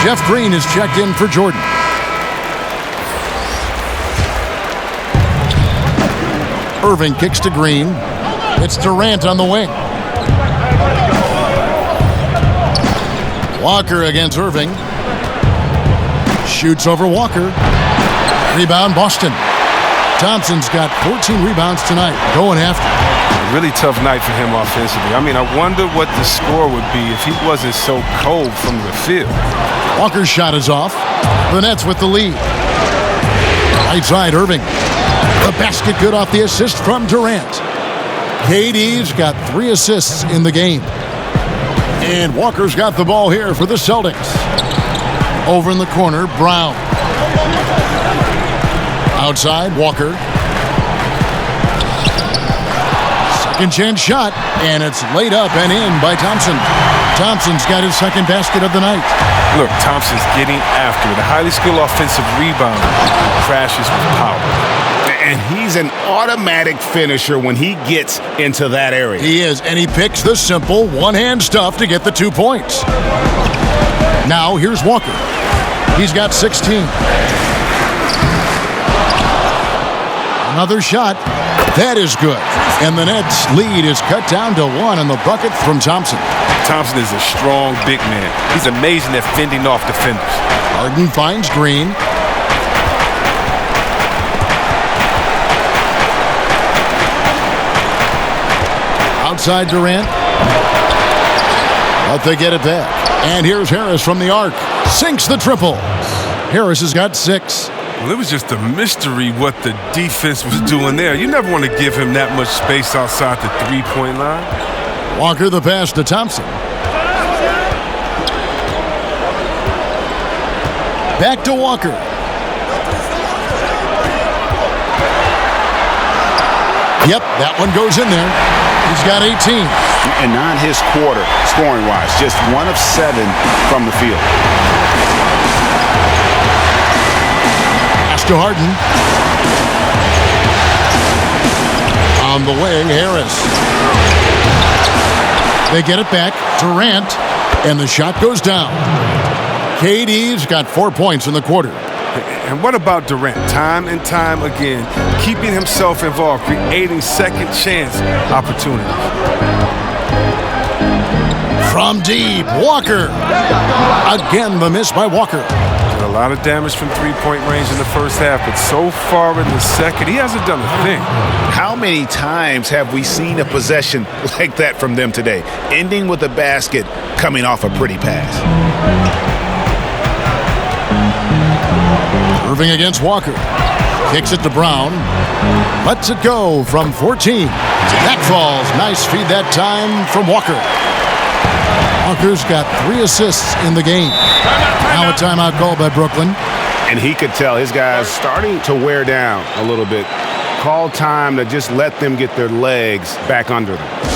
Jeff Green is checked in for Jordan. Irving kicks to Green. It's Durant on the wing. Walker against Irving. Shoots over Walker. Rebound Boston. Thompson's got 14 rebounds tonight. Going after. really tough night for him offensively. I mean, I wonder what the score would be if he wasn't so cold from the field. Walker's shot is off. The Nets with the lead. Right side, Irving. The basket good off the assist from Durant. KD's got 3 assists in the game. And Walker's got the ball here for the Celtics. Over in the corner, Brown. Outside, Walker. Second chance shot, and it's laid up and in by Thompson. Thompson's got his second basket of the night. Look, Thompson's getting after it. A highly skilled offensive rebounder. Crashes with power. And he's an automatic finisher when he gets into that area. He is, and he picks the simple one-hand stuff to get the 2 points. Now, here's Walker. He's got 16. Another shot. That is good. And the Nets' lead is cut down to 1 in the bucket from Thompson. Thompson is a strong big man. He's amazing at fending off defenders. Harden finds Green. Outside Durant. But they get it back. And here's Harris from the arc. Sinks the triple. Harris has got 6. Well, it was just a mystery what the defense was doing there. You never want to give him that much space outside the three-point line. Walker the pass to Thompson. Back to Walker. Yep, that one goes in there. He's got 18. And not his quarter, scoring-wise. Just 1 of 7 from the field. Pass to Harden. On the wing, Harris. They get it back. Durant. And the shot goes down. KD's got 4 points in the quarter. And what about Durant? Time and time again, keeping himself involved, creating second chance opportunities. From deep, Walker. Again, the miss by Walker. A lot of damage from three-point range in the first half, but so far in the second, he hasn't done a thing. How many times have we seen a possession like that from them today, ending with a basket coming off a pretty pass? Irving against Walker. Kicks it to Brown. Lets it go from 14. That falls. Nice feed that time from Walker. Walker's got 3 assists in the game. Now a timeout call by Brooklyn. And he could tell his guys starting to wear down a little bit. Call time to just let them get their legs back under them.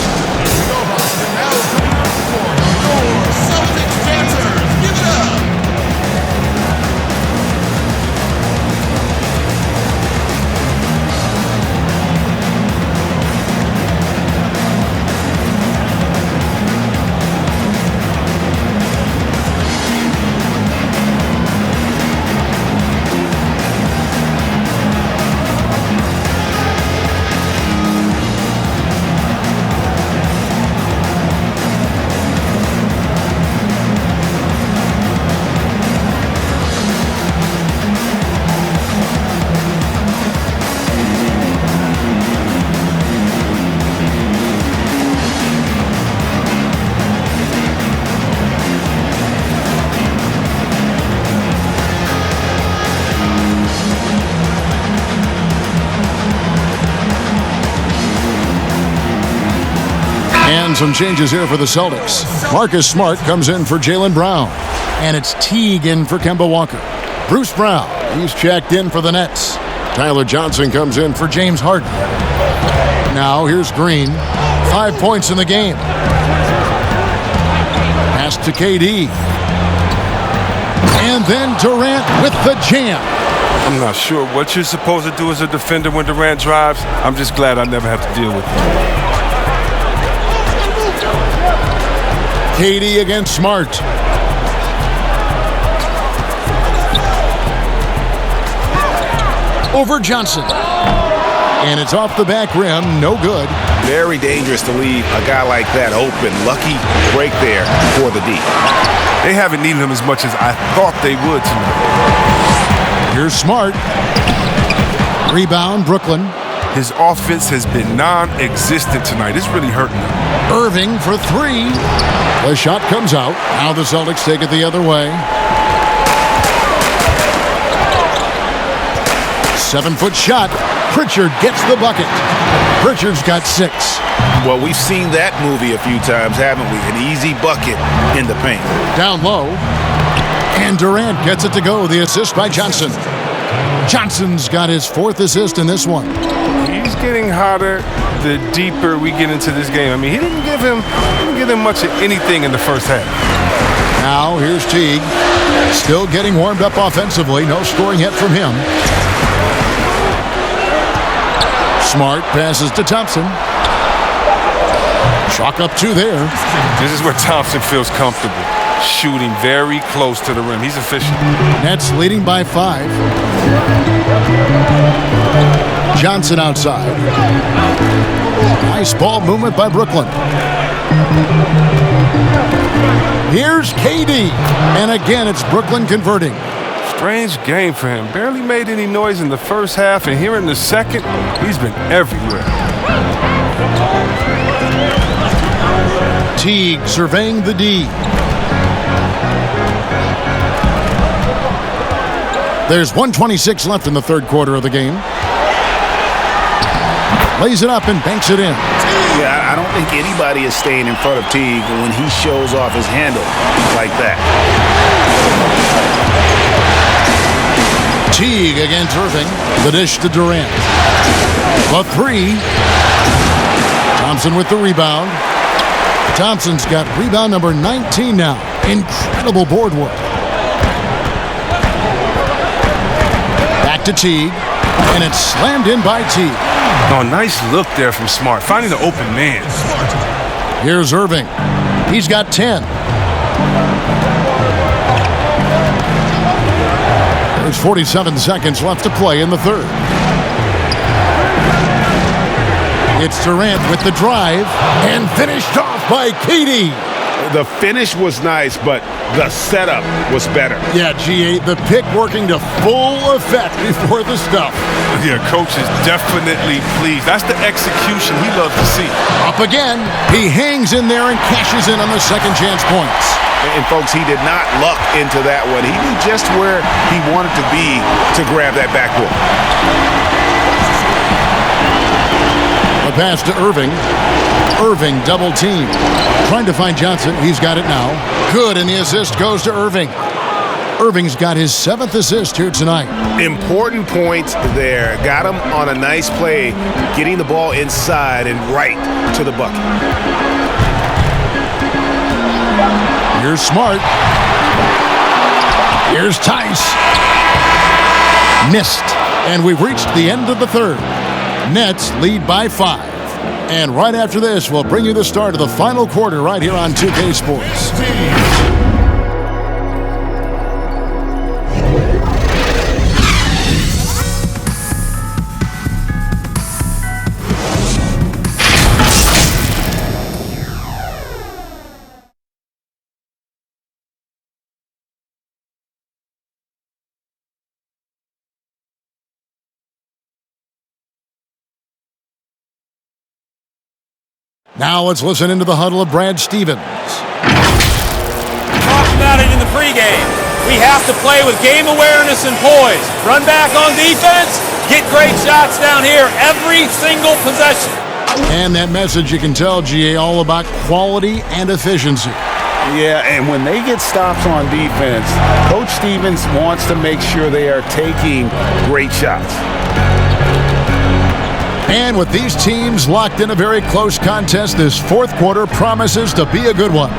Some changes here for the Celtics. Marcus Smart comes in for Jaylen Brown. And it's Teague in for Kemba Walker. Bruce Brown, he's checked in for the Nets. Tyler Johnson comes in for James Harden. Now here's Green. 5 points in the game. Pass to KD. And then Durant with the jam. I'm not sure what you're supposed to do as a defender when Durant drives. I'm just glad I never have to deal with him. KD against Smart. Over Johnson. And it's off the back rim. No good. Very dangerous to leave a guy like that open. Lucky break there for the D. They haven't needed him as much as I thought they would tonight. Here's Smart. Rebound, Brooklyn. His offense has been non-existent tonight. It's really hurting him. Irving for three. The shot comes out. Now the Celtics take it the other way. 7-foot shot. Pritchard gets the bucket. Pritchard's got 6. Well, we've seen that movie a few times, haven't we? An easy bucket in the paint. Down low. And Durant gets it to go. The assist by Johnson. Johnson's got his 4th assist in this one. He's getting hotter the deeper we get into this game. I mean, he didn't give him much of anything in the first half. Now here's Teague. Still getting warmed up offensively. No scoring yet from him. Smart passes to Thompson. Chalk up 2 there. This is where Thompson feels comfortable. Shooting very close to the rim. He's efficient. Nets leading by 5. Johnson outside. Nice ball movement by Brooklyn. Here's KD. And again, it's Brooklyn converting. Strange game for him. Barely made any noise in the first half, and here in the second, he's been everywhere. Teague surveying the D. There's 1:26 left in the third quarter of the game. Lays it up and banks it in. Yeah, I don't think anybody is staying in front of Teague when he shows off his handle like that. Teague against Irving. The dish to Durant. The 3. Thompson with the rebound. Thompson's got rebound number 19 now. Incredible board work. Back to Teague. And it's slammed in by Teague. Oh, nice look there from Smart. Finding the open man. Here's Irving. He's got 10. There's 47 seconds left to play in the third. It's Durant with the drive and finished off by KD. The finish was nice, but the setup was better. Yeah, G8, the pick working to full effect before the stuff. Yeah, coach is definitely pleased. That's the execution he loves to see. Up again. He hangs in there and cashes in on the second chance points. And folks, he did not luck into that one. He knew just where he wanted to be to grab that backboard. The pass to Irving. Irving double team. Trying to find Johnson. He's got it now. Good, and the assist goes to Irving. Irving's got his 7th assist here tonight. Important points there. Got him on a nice play, getting the ball inside and right to the bucket. Here's Smart. Here's Tice. Missed. And we've reached the end of the third. Nets lead by 5. And right after this, we'll bring you the start of the final quarter right here on 2K Sports. Now let's listen into the huddle of Brad Stevens. Talked about it in the pregame. We have to play with game awareness and poise. Run back on defense, get great shots down here every single possession. And that message, you can tell, GA, all about quality and efficiency. Yeah, and when they get stops on defense, Coach Stevens wants to make sure they are taking great shots. And with these teams locked in a very close contest, this fourth quarter promises to be a good one.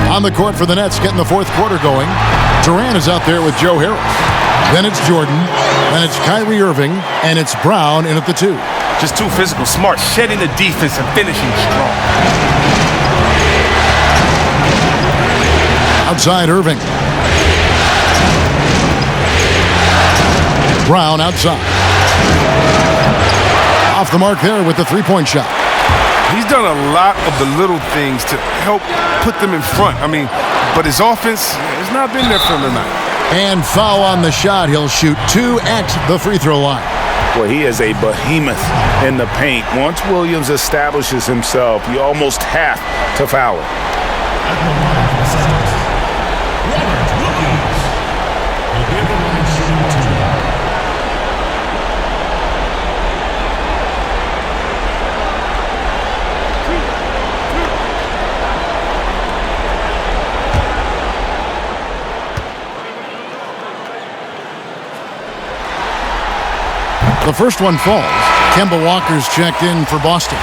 On the court for the Nets, getting the fourth quarter going, Durant is out there with Joe Harris. Then it's Jordan, then it's Kyrie Irving, and it's Brown in at the 2. Just too physical, Smart, shedding the defense and finishing strong. Outside Irving. Brown outside. Off the mark there with the three-point shot. He's done a lot of the little things to help put them in front. I mean, but his offense has not been there for him tonight. And foul on the shot. He'll shoot 2 at the free throw line. Well, he is a behemoth in the paint. Once Williams establishes himself, you almost have to foul him. The first one falls. Kemba Walker's checked in for Boston.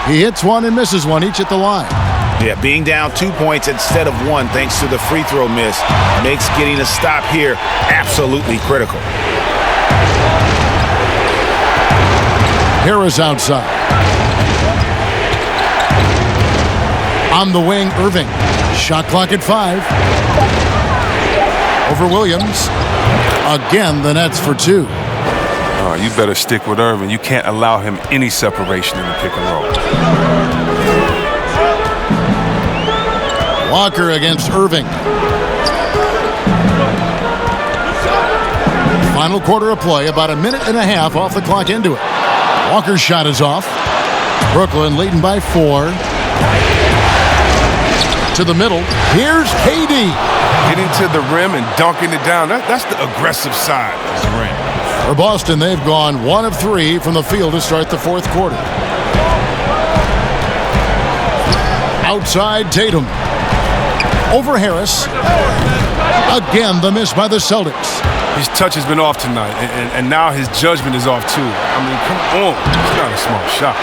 He hits one and misses one, each at the line. Yeah, being down 2 points instead of one thanks to the free throw miss makes getting a stop here absolutely critical. Harris outside. On the wing, Irving. Shot clock at 5. Over Williams. Again, the Nets for 2. Oh, you better stick with Irving. You can't allow him any separation in the pick and roll. Walker against Irving. Final quarter of play, about a minute and a half off the clock into it. Walker's shot is off. Brooklyn leading by 4. To the middle. Here's KD. Getting to the rim and dunking it down. That's the aggressive side of the rim. For Boston, they've gone 1 of 3 from the field to start the fourth quarter. Outside Tatum. Over Harris. Again, the miss by the Celtics. His touch has been off tonight, and now his judgment is off too. I mean, come on. It's not a small shot.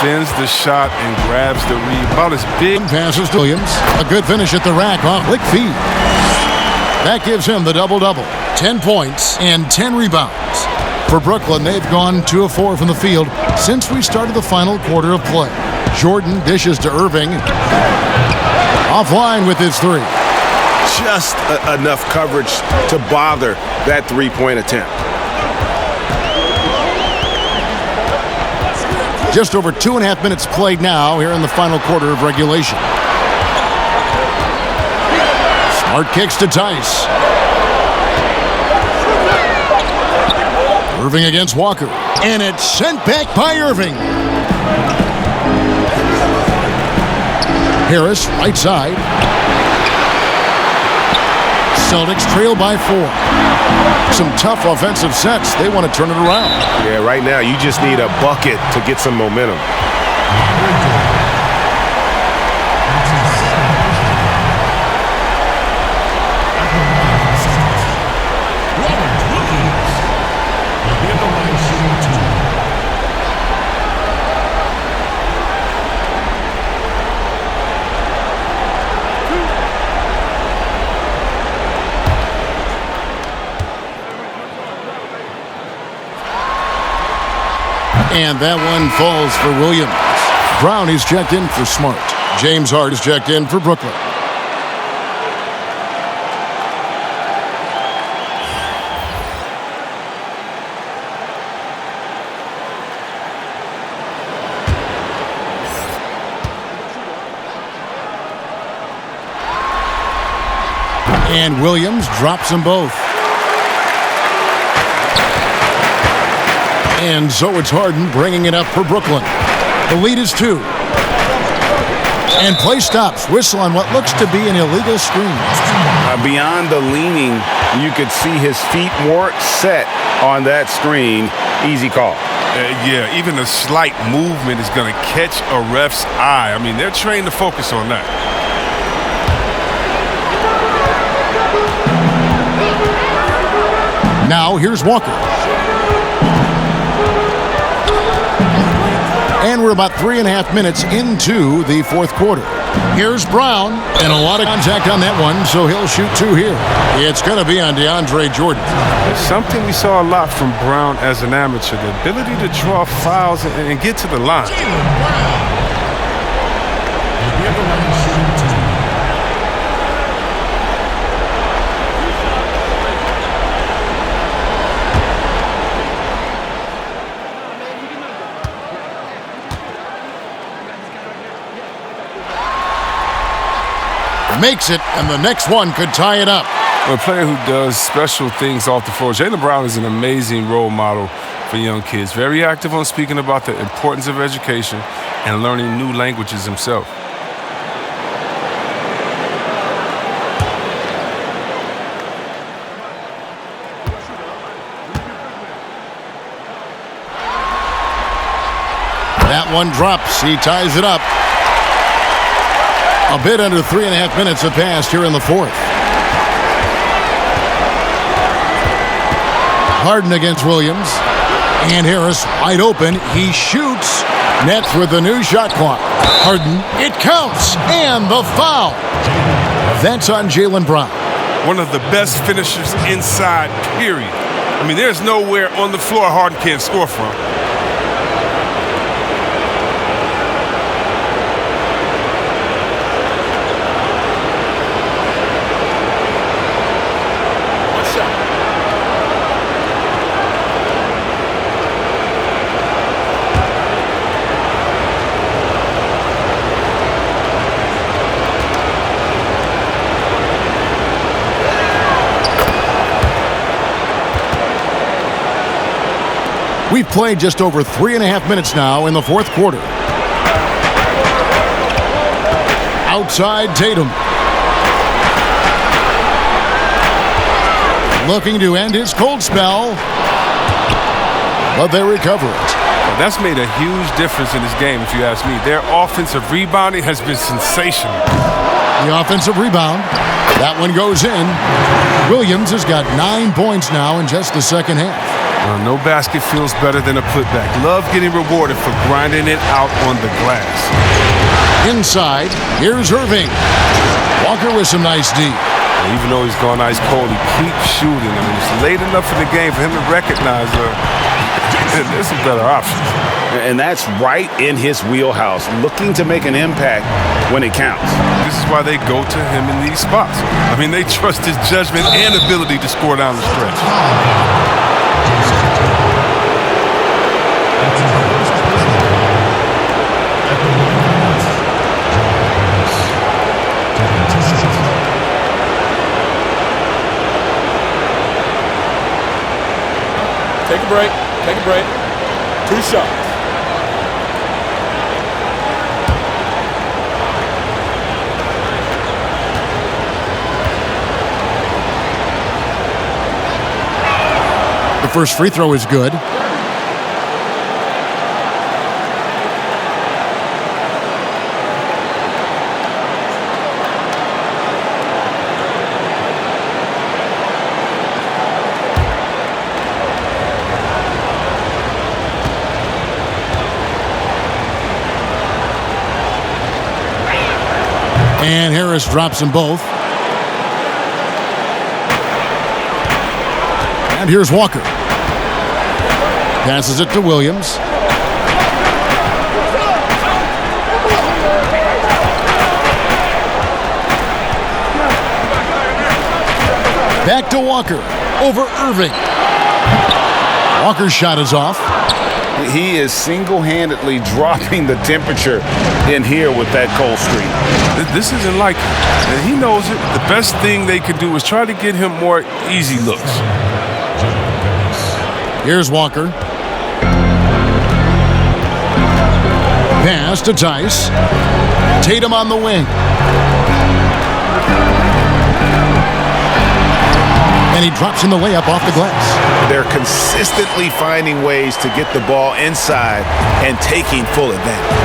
Defends the shot and grabs the rebound. About as big. Passes to Williams. A good finish at the rack on Lick feed. That gives him the double-double. 10 points and 10 rebounds. For Brooklyn, they've gone 2 of 4 from the field since we started the final quarter of play. Jordan dishes to Irving. Offline with his 3. Just enough coverage to bother that three-point attempt. Just over 2.5 minutes played now here in the final quarter of regulation. Smart kicks to Tice. Irving against Walker. And it's sent back by Irving. Harris, right side. Celtics trail by 4. Some tough offensive sets. They want to turn it around. Yeah, right now you just need a bucket to get some momentum. And that one falls for Williams. Brown is checked in for Smart. James Hart is checked in for Brooklyn. And Williams drops them both. And so it's Harden bringing it up for Brooklyn. The lead is 2. And play stops. Whistle on what looks to be an illegal screen. Beyond the leaning, you could see his feet more set on that screen. Easy call. Yeah, even a slight movement is going to catch a ref's eye. I mean, they're trained to focus on that. Now here's Walker. And we're about 3.5 minutes into the fourth quarter. Here's Brown, and a lot of contact on that one, so he'll shoot 2 here. It's going to be on DeAndre Jordan. It's something we saw a lot from Brown as an amateur, the ability to draw fouls and get to the line. Makes it, and the next one could tie it up. A player who does special things off the floor. Jaylen Brown is an amazing role model for young kids. Very active on speaking about the importance of education and learning new languages himself. That one drops. He ties it up. A bit under 3.5 minutes have passed here in the fourth. Harden against Williams. And Harris wide open. He shoots. Nets with the new shot clock. Harden. It counts. And the foul. That's on Jaylen Brown. One of the best finishers inside, period. I mean, there's nowhere on the floor Harden can't score from. We've played just over 3.5 minutes now in the fourth quarter. Outside Tatum. Looking to end his cold spell. But they recover it. Well, that's made a huge difference in this game, if you ask me. Their offensive rebounding has been sensational. The offensive rebound. That one goes in. Williams has got 9 points now in just the second half. No basket feels better than a putback. Love getting rewarded for grinding it out on the glass. Inside, here's Irving. Walker with some nice D. Even though he's gone ice cold, he keeps shooting. I mean, it's late enough in the game for him to recognize there's some better options. And that's right in his wheelhouse, looking to make an impact when it counts. This is why they go to him in these spots. I mean, they trust his judgment and ability to score down the stretch. Take a break. Take a break. 2 shots. The first free throw is good. And Harris drops them both. And here's Walker. Passes it to Williams. Back to Walker. Over Irving. Walker's shot is off. He is single-handedly dropping the temperature in here with that cold streak. This isn't like him. And he knows it. The best thing they can do is try to get him more easy looks. Here's Walker. Pass to Tice. Tatum on the wing. And he drops in the layup off the glass. They're consistently finding ways to get the ball inside and taking full advantage.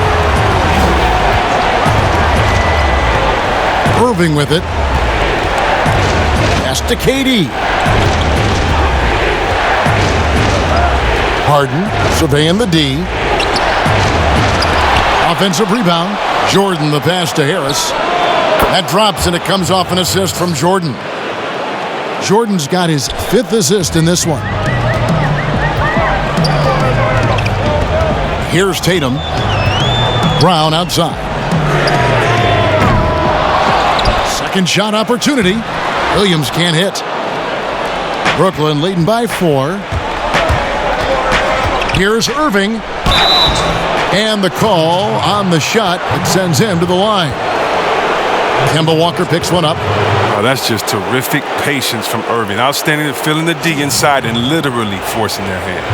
Irving with it. Pass to KD. Harden surveying the D. Offensive rebound. Jordan the pass to Harris. That drops and it comes off an assist from Jordan. Jordan's got his 5th assist in this one. Here's Tatum. Brown outside. Second shot opportunity. Williams can't hit. Brooklyn leading by 4. Here's Irving. And the call on the shot that sends him to the line. Kemba Walker picks one up. Oh, that's just terrific patience from Irving. Outstanding at filling the D inside and literally forcing their hand.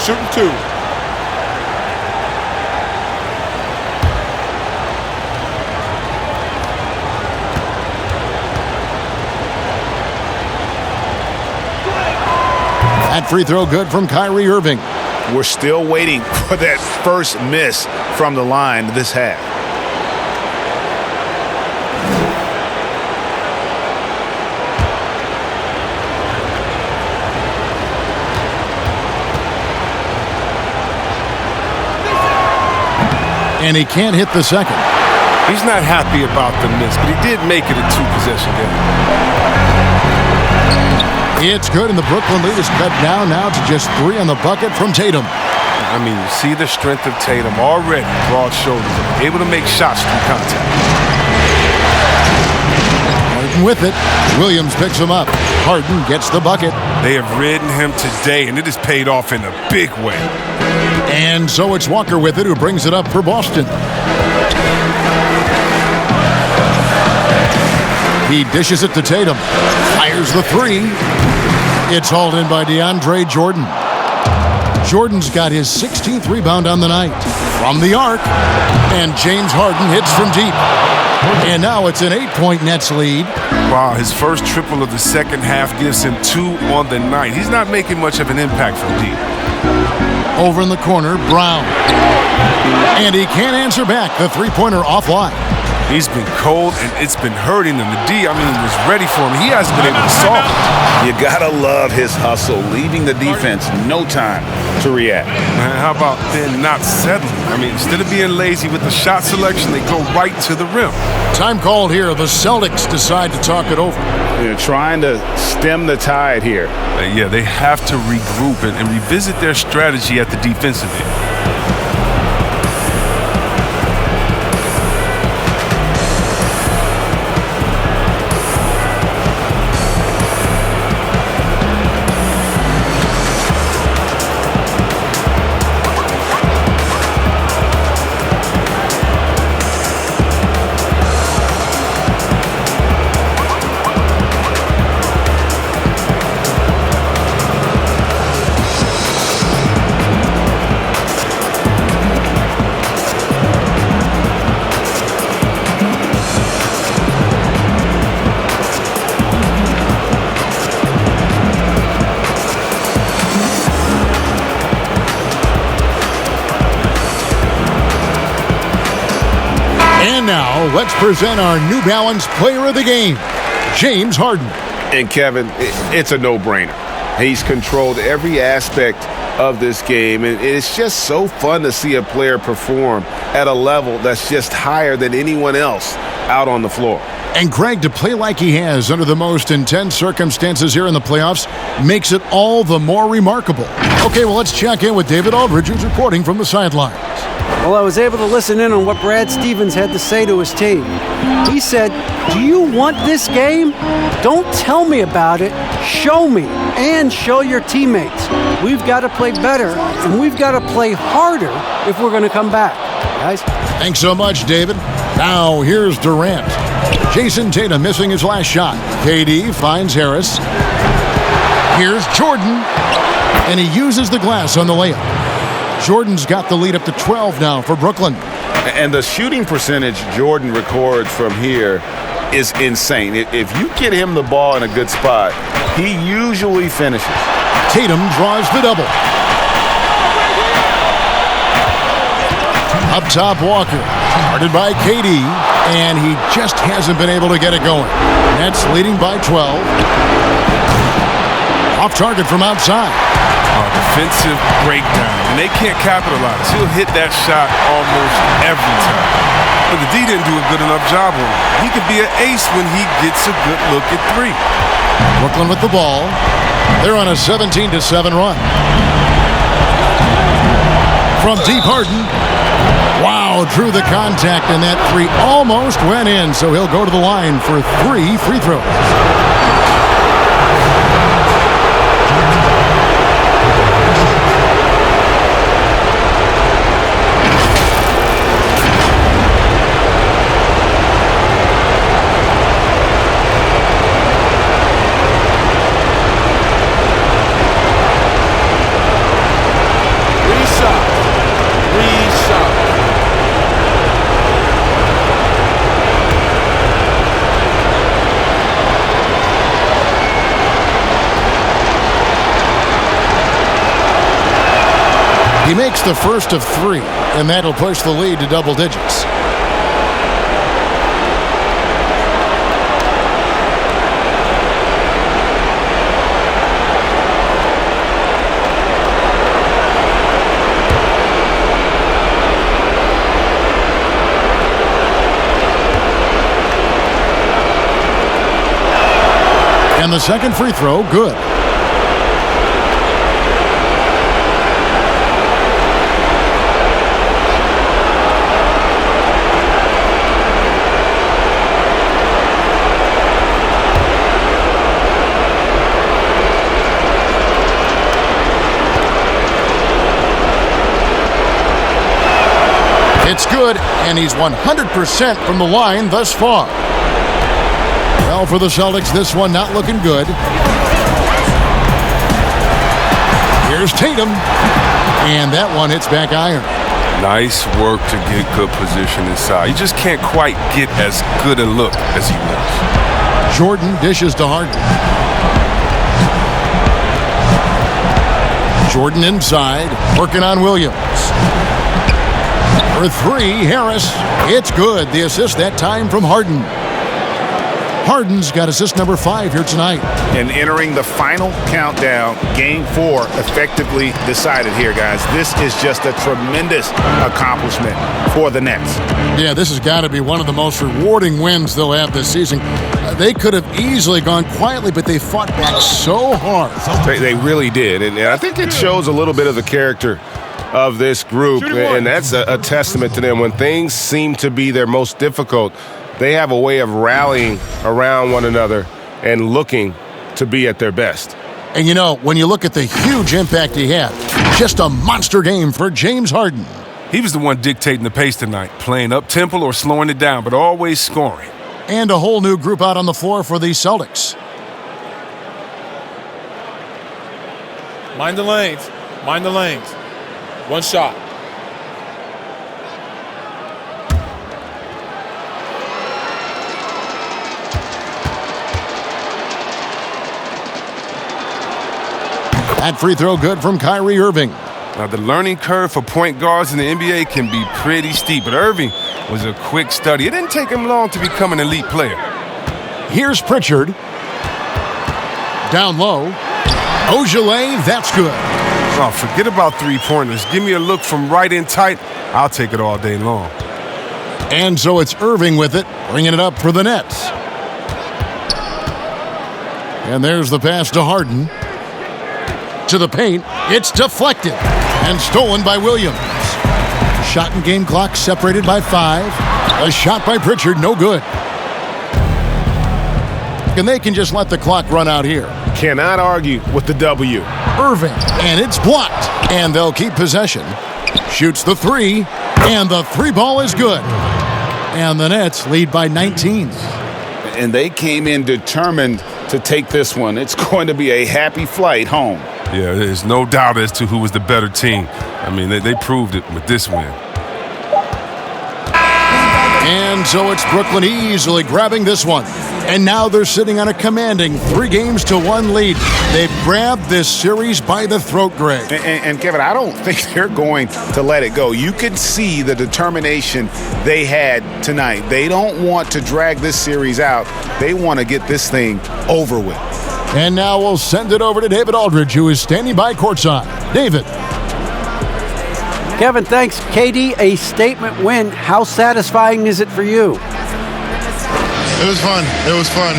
Shooting 2. That free throw good from Kyrie Irving. We're still waiting for that first miss from the line this half. And he can't hit the second. He's not happy about the miss, but he did make it a 2-possession game. It's good, and the Brooklyn lead is cut down now to just 3 on the bucket from Tatum. I mean, you see the strength of Tatum already, broad shoulders, able to make shots through contact. Harden with it. Williams picks him up. Harden gets the bucket. They have ridden him today, and it has paid off in a big way. And so it's Walker with it, who brings it up for Boston. He dishes it to Tatum. Fires the 3. It's hauled in by DeAndre Jordan. Jordan's got his 16th rebound on the night. From the arc. And James Harden hits from deep. And now it's an 8-point Nets lead. Wow, his first triple of the second half gives him 2 on the night. He's not making much of an impact from deep. Over in the corner, Brown. And he can't answer back. The three-pointer offline. He's been cold, and it's been hurting him. The D, was ready for him. He hasn't been able to solve it. You gotta love his hustle, leaving the defense no time to react. Man, how about then not settling? Instead of being lazy with the shot selection, they go right to the rim. Time called here. The Celtics decide to talk it over. They're trying to stem the tide here. Yeah, they have to regroup and revisit their strategy at the defensive end. Now, let's present our New Balance Player of the Game, James Harden. And Kevin, it's a no-brainer. He's controlled every aspect of this game, and it's just so fun to see a player perform at a level that's just higher than anyone else out on the floor. And Greg, to play like he has under the most intense circumstances here in the playoffs makes it all the more remarkable. Okay, well, let's check in with David Aldridge, who's reporting from the sidelines. Well, I was able to listen in on what Brad Stevens had to say to his team. He said, "Do you want this game? Don't tell me about it. Show me and show your teammates. We've got to play better, and we've got to play harder if we're going to come back." Guys? Thanks so much, David. Now, here's Durant. Jason Tatum missing his last shot. KD finds Harris. Here's Jordan, and he uses the glass on the layup. Jordan's got the lead up to 12 now for Brooklyn. And the shooting percentage Jordan records from here is insane. If you get him the ball in a good spot, he usually finishes. Tatum draws the double. Up top, Walker. Guarded by KD, and he just hasn't been able to get it going. Nets leading by 12. Off target from outside. Defensive breakdown, and they can't capitalize. He'll hit that shot almost every time. But the D didn't do a good enough job on him. He could be an ace when he gets a good look at 3. Brooklyn with the ball. They're on a 17-7 run. From deep, Harden. Wow, drew the contact, and that 3 almost went in, so he'll go to the line for 3 free throws. He makes the first of 3, and that'll push the lead to double digits. And the second free throw, good. It's good, and he's 100% from the line thus far. Well, for the Celtics, this one not looking good. Here's Tatum, and that one hits back iron. Nice work to get good position inside. He just can't quite get as good a look as he wants. Jordan dishes to Harden. Jordan inside, working on Williams. For 3, Harris. It's good. The assist that time from Harden. Harden's got assist number 5 here tonight. And entering the final countdown, Game 4 effectively decided here, guys. This is just a tremendous accomplishment for the Nets. Yeah, this has got to be one of the most rewarding wins they'll have this season. They could have easily gone quietly, but they fought back so hard. They really did. And I think it shows a little bit of the character of this group. And that's a testament to them. When things seem to be their most difficult, they have a way of rallying around one another and looking to be at their best. And you know, when you look at the huge impact he had, just a monster game for James Harden. He was the one dictating the pace tonight, playing up-tempo or slowing it down, but always scoring. And a whole new group out on the floor for the Celtics. Mind the lanes. Mind the lanes. One shot. That free throw good from Kyrie Irving. Now, the learning curve for point guards in the NBA can be pretty steep, but Irving was a quick study. It didn't take him long to become an elite player. Here's Pritchard. Down low. Ojale, that's good. Oh, forget about three-pointers. Give me a look from right in tight. I'll take it all day long. And so it's Irving with it, bringing it up for the Nets. And there's the pass to Harden. To the paint, it's deflected and stolen by Williams. Shot and game clock separated by 5. A shot by Pritchard, no good. And they can just let the clock run out here. Cannot argue with the W. Irving, and it's blocked. And they'll keep possession. Shoots the 3, and the 3 ball is good. And the Nets lead by 19. And they came in determined to take this one. It's going to be a happy flight home. Yeah, there's no doubt as to who was the better team. I mean, they proved it with this win. And so it's Brooklyn easily grabbing this one. And now they're sitting on a commanding 3-1 lead. They've grabbed this series by the throat, Greg. And Kevin, I don't think they're going to let it go. You can see the determination they had tonight. They don't want to drag this series out. They want to get this thing over with. And now we'll send it over to David Aldridge, who is standing by courtside. David. Kevin, thanks. KD, a statement win. How satisfying is it for you? It was fun. It was fun.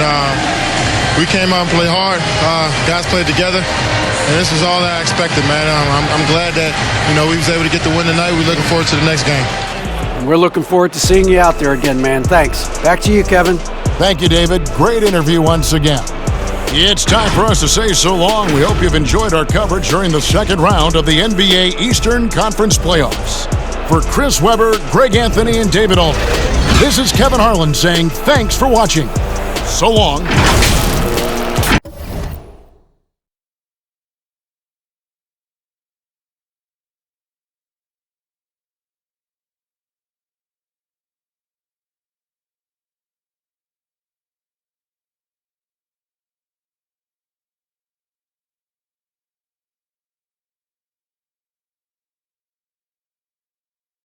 We came out and played hard. Guys played together, and this was all I expected, man. I'm glad that we was able to get the win tonight. We're looking forward to the next game. We're looking forward to seeing you out there again, man. Thanks. Back to you, Kevin. Thank you, David. Great interview once again. It's time for us to say so long. We hope you've enjoyed our coverage during the second round of the NBA Eastern Conference Playoffs. For Chris Webber, Greg Anthony, and David Aldridge, this is Kevin Harlan saying thanks for watching. So long.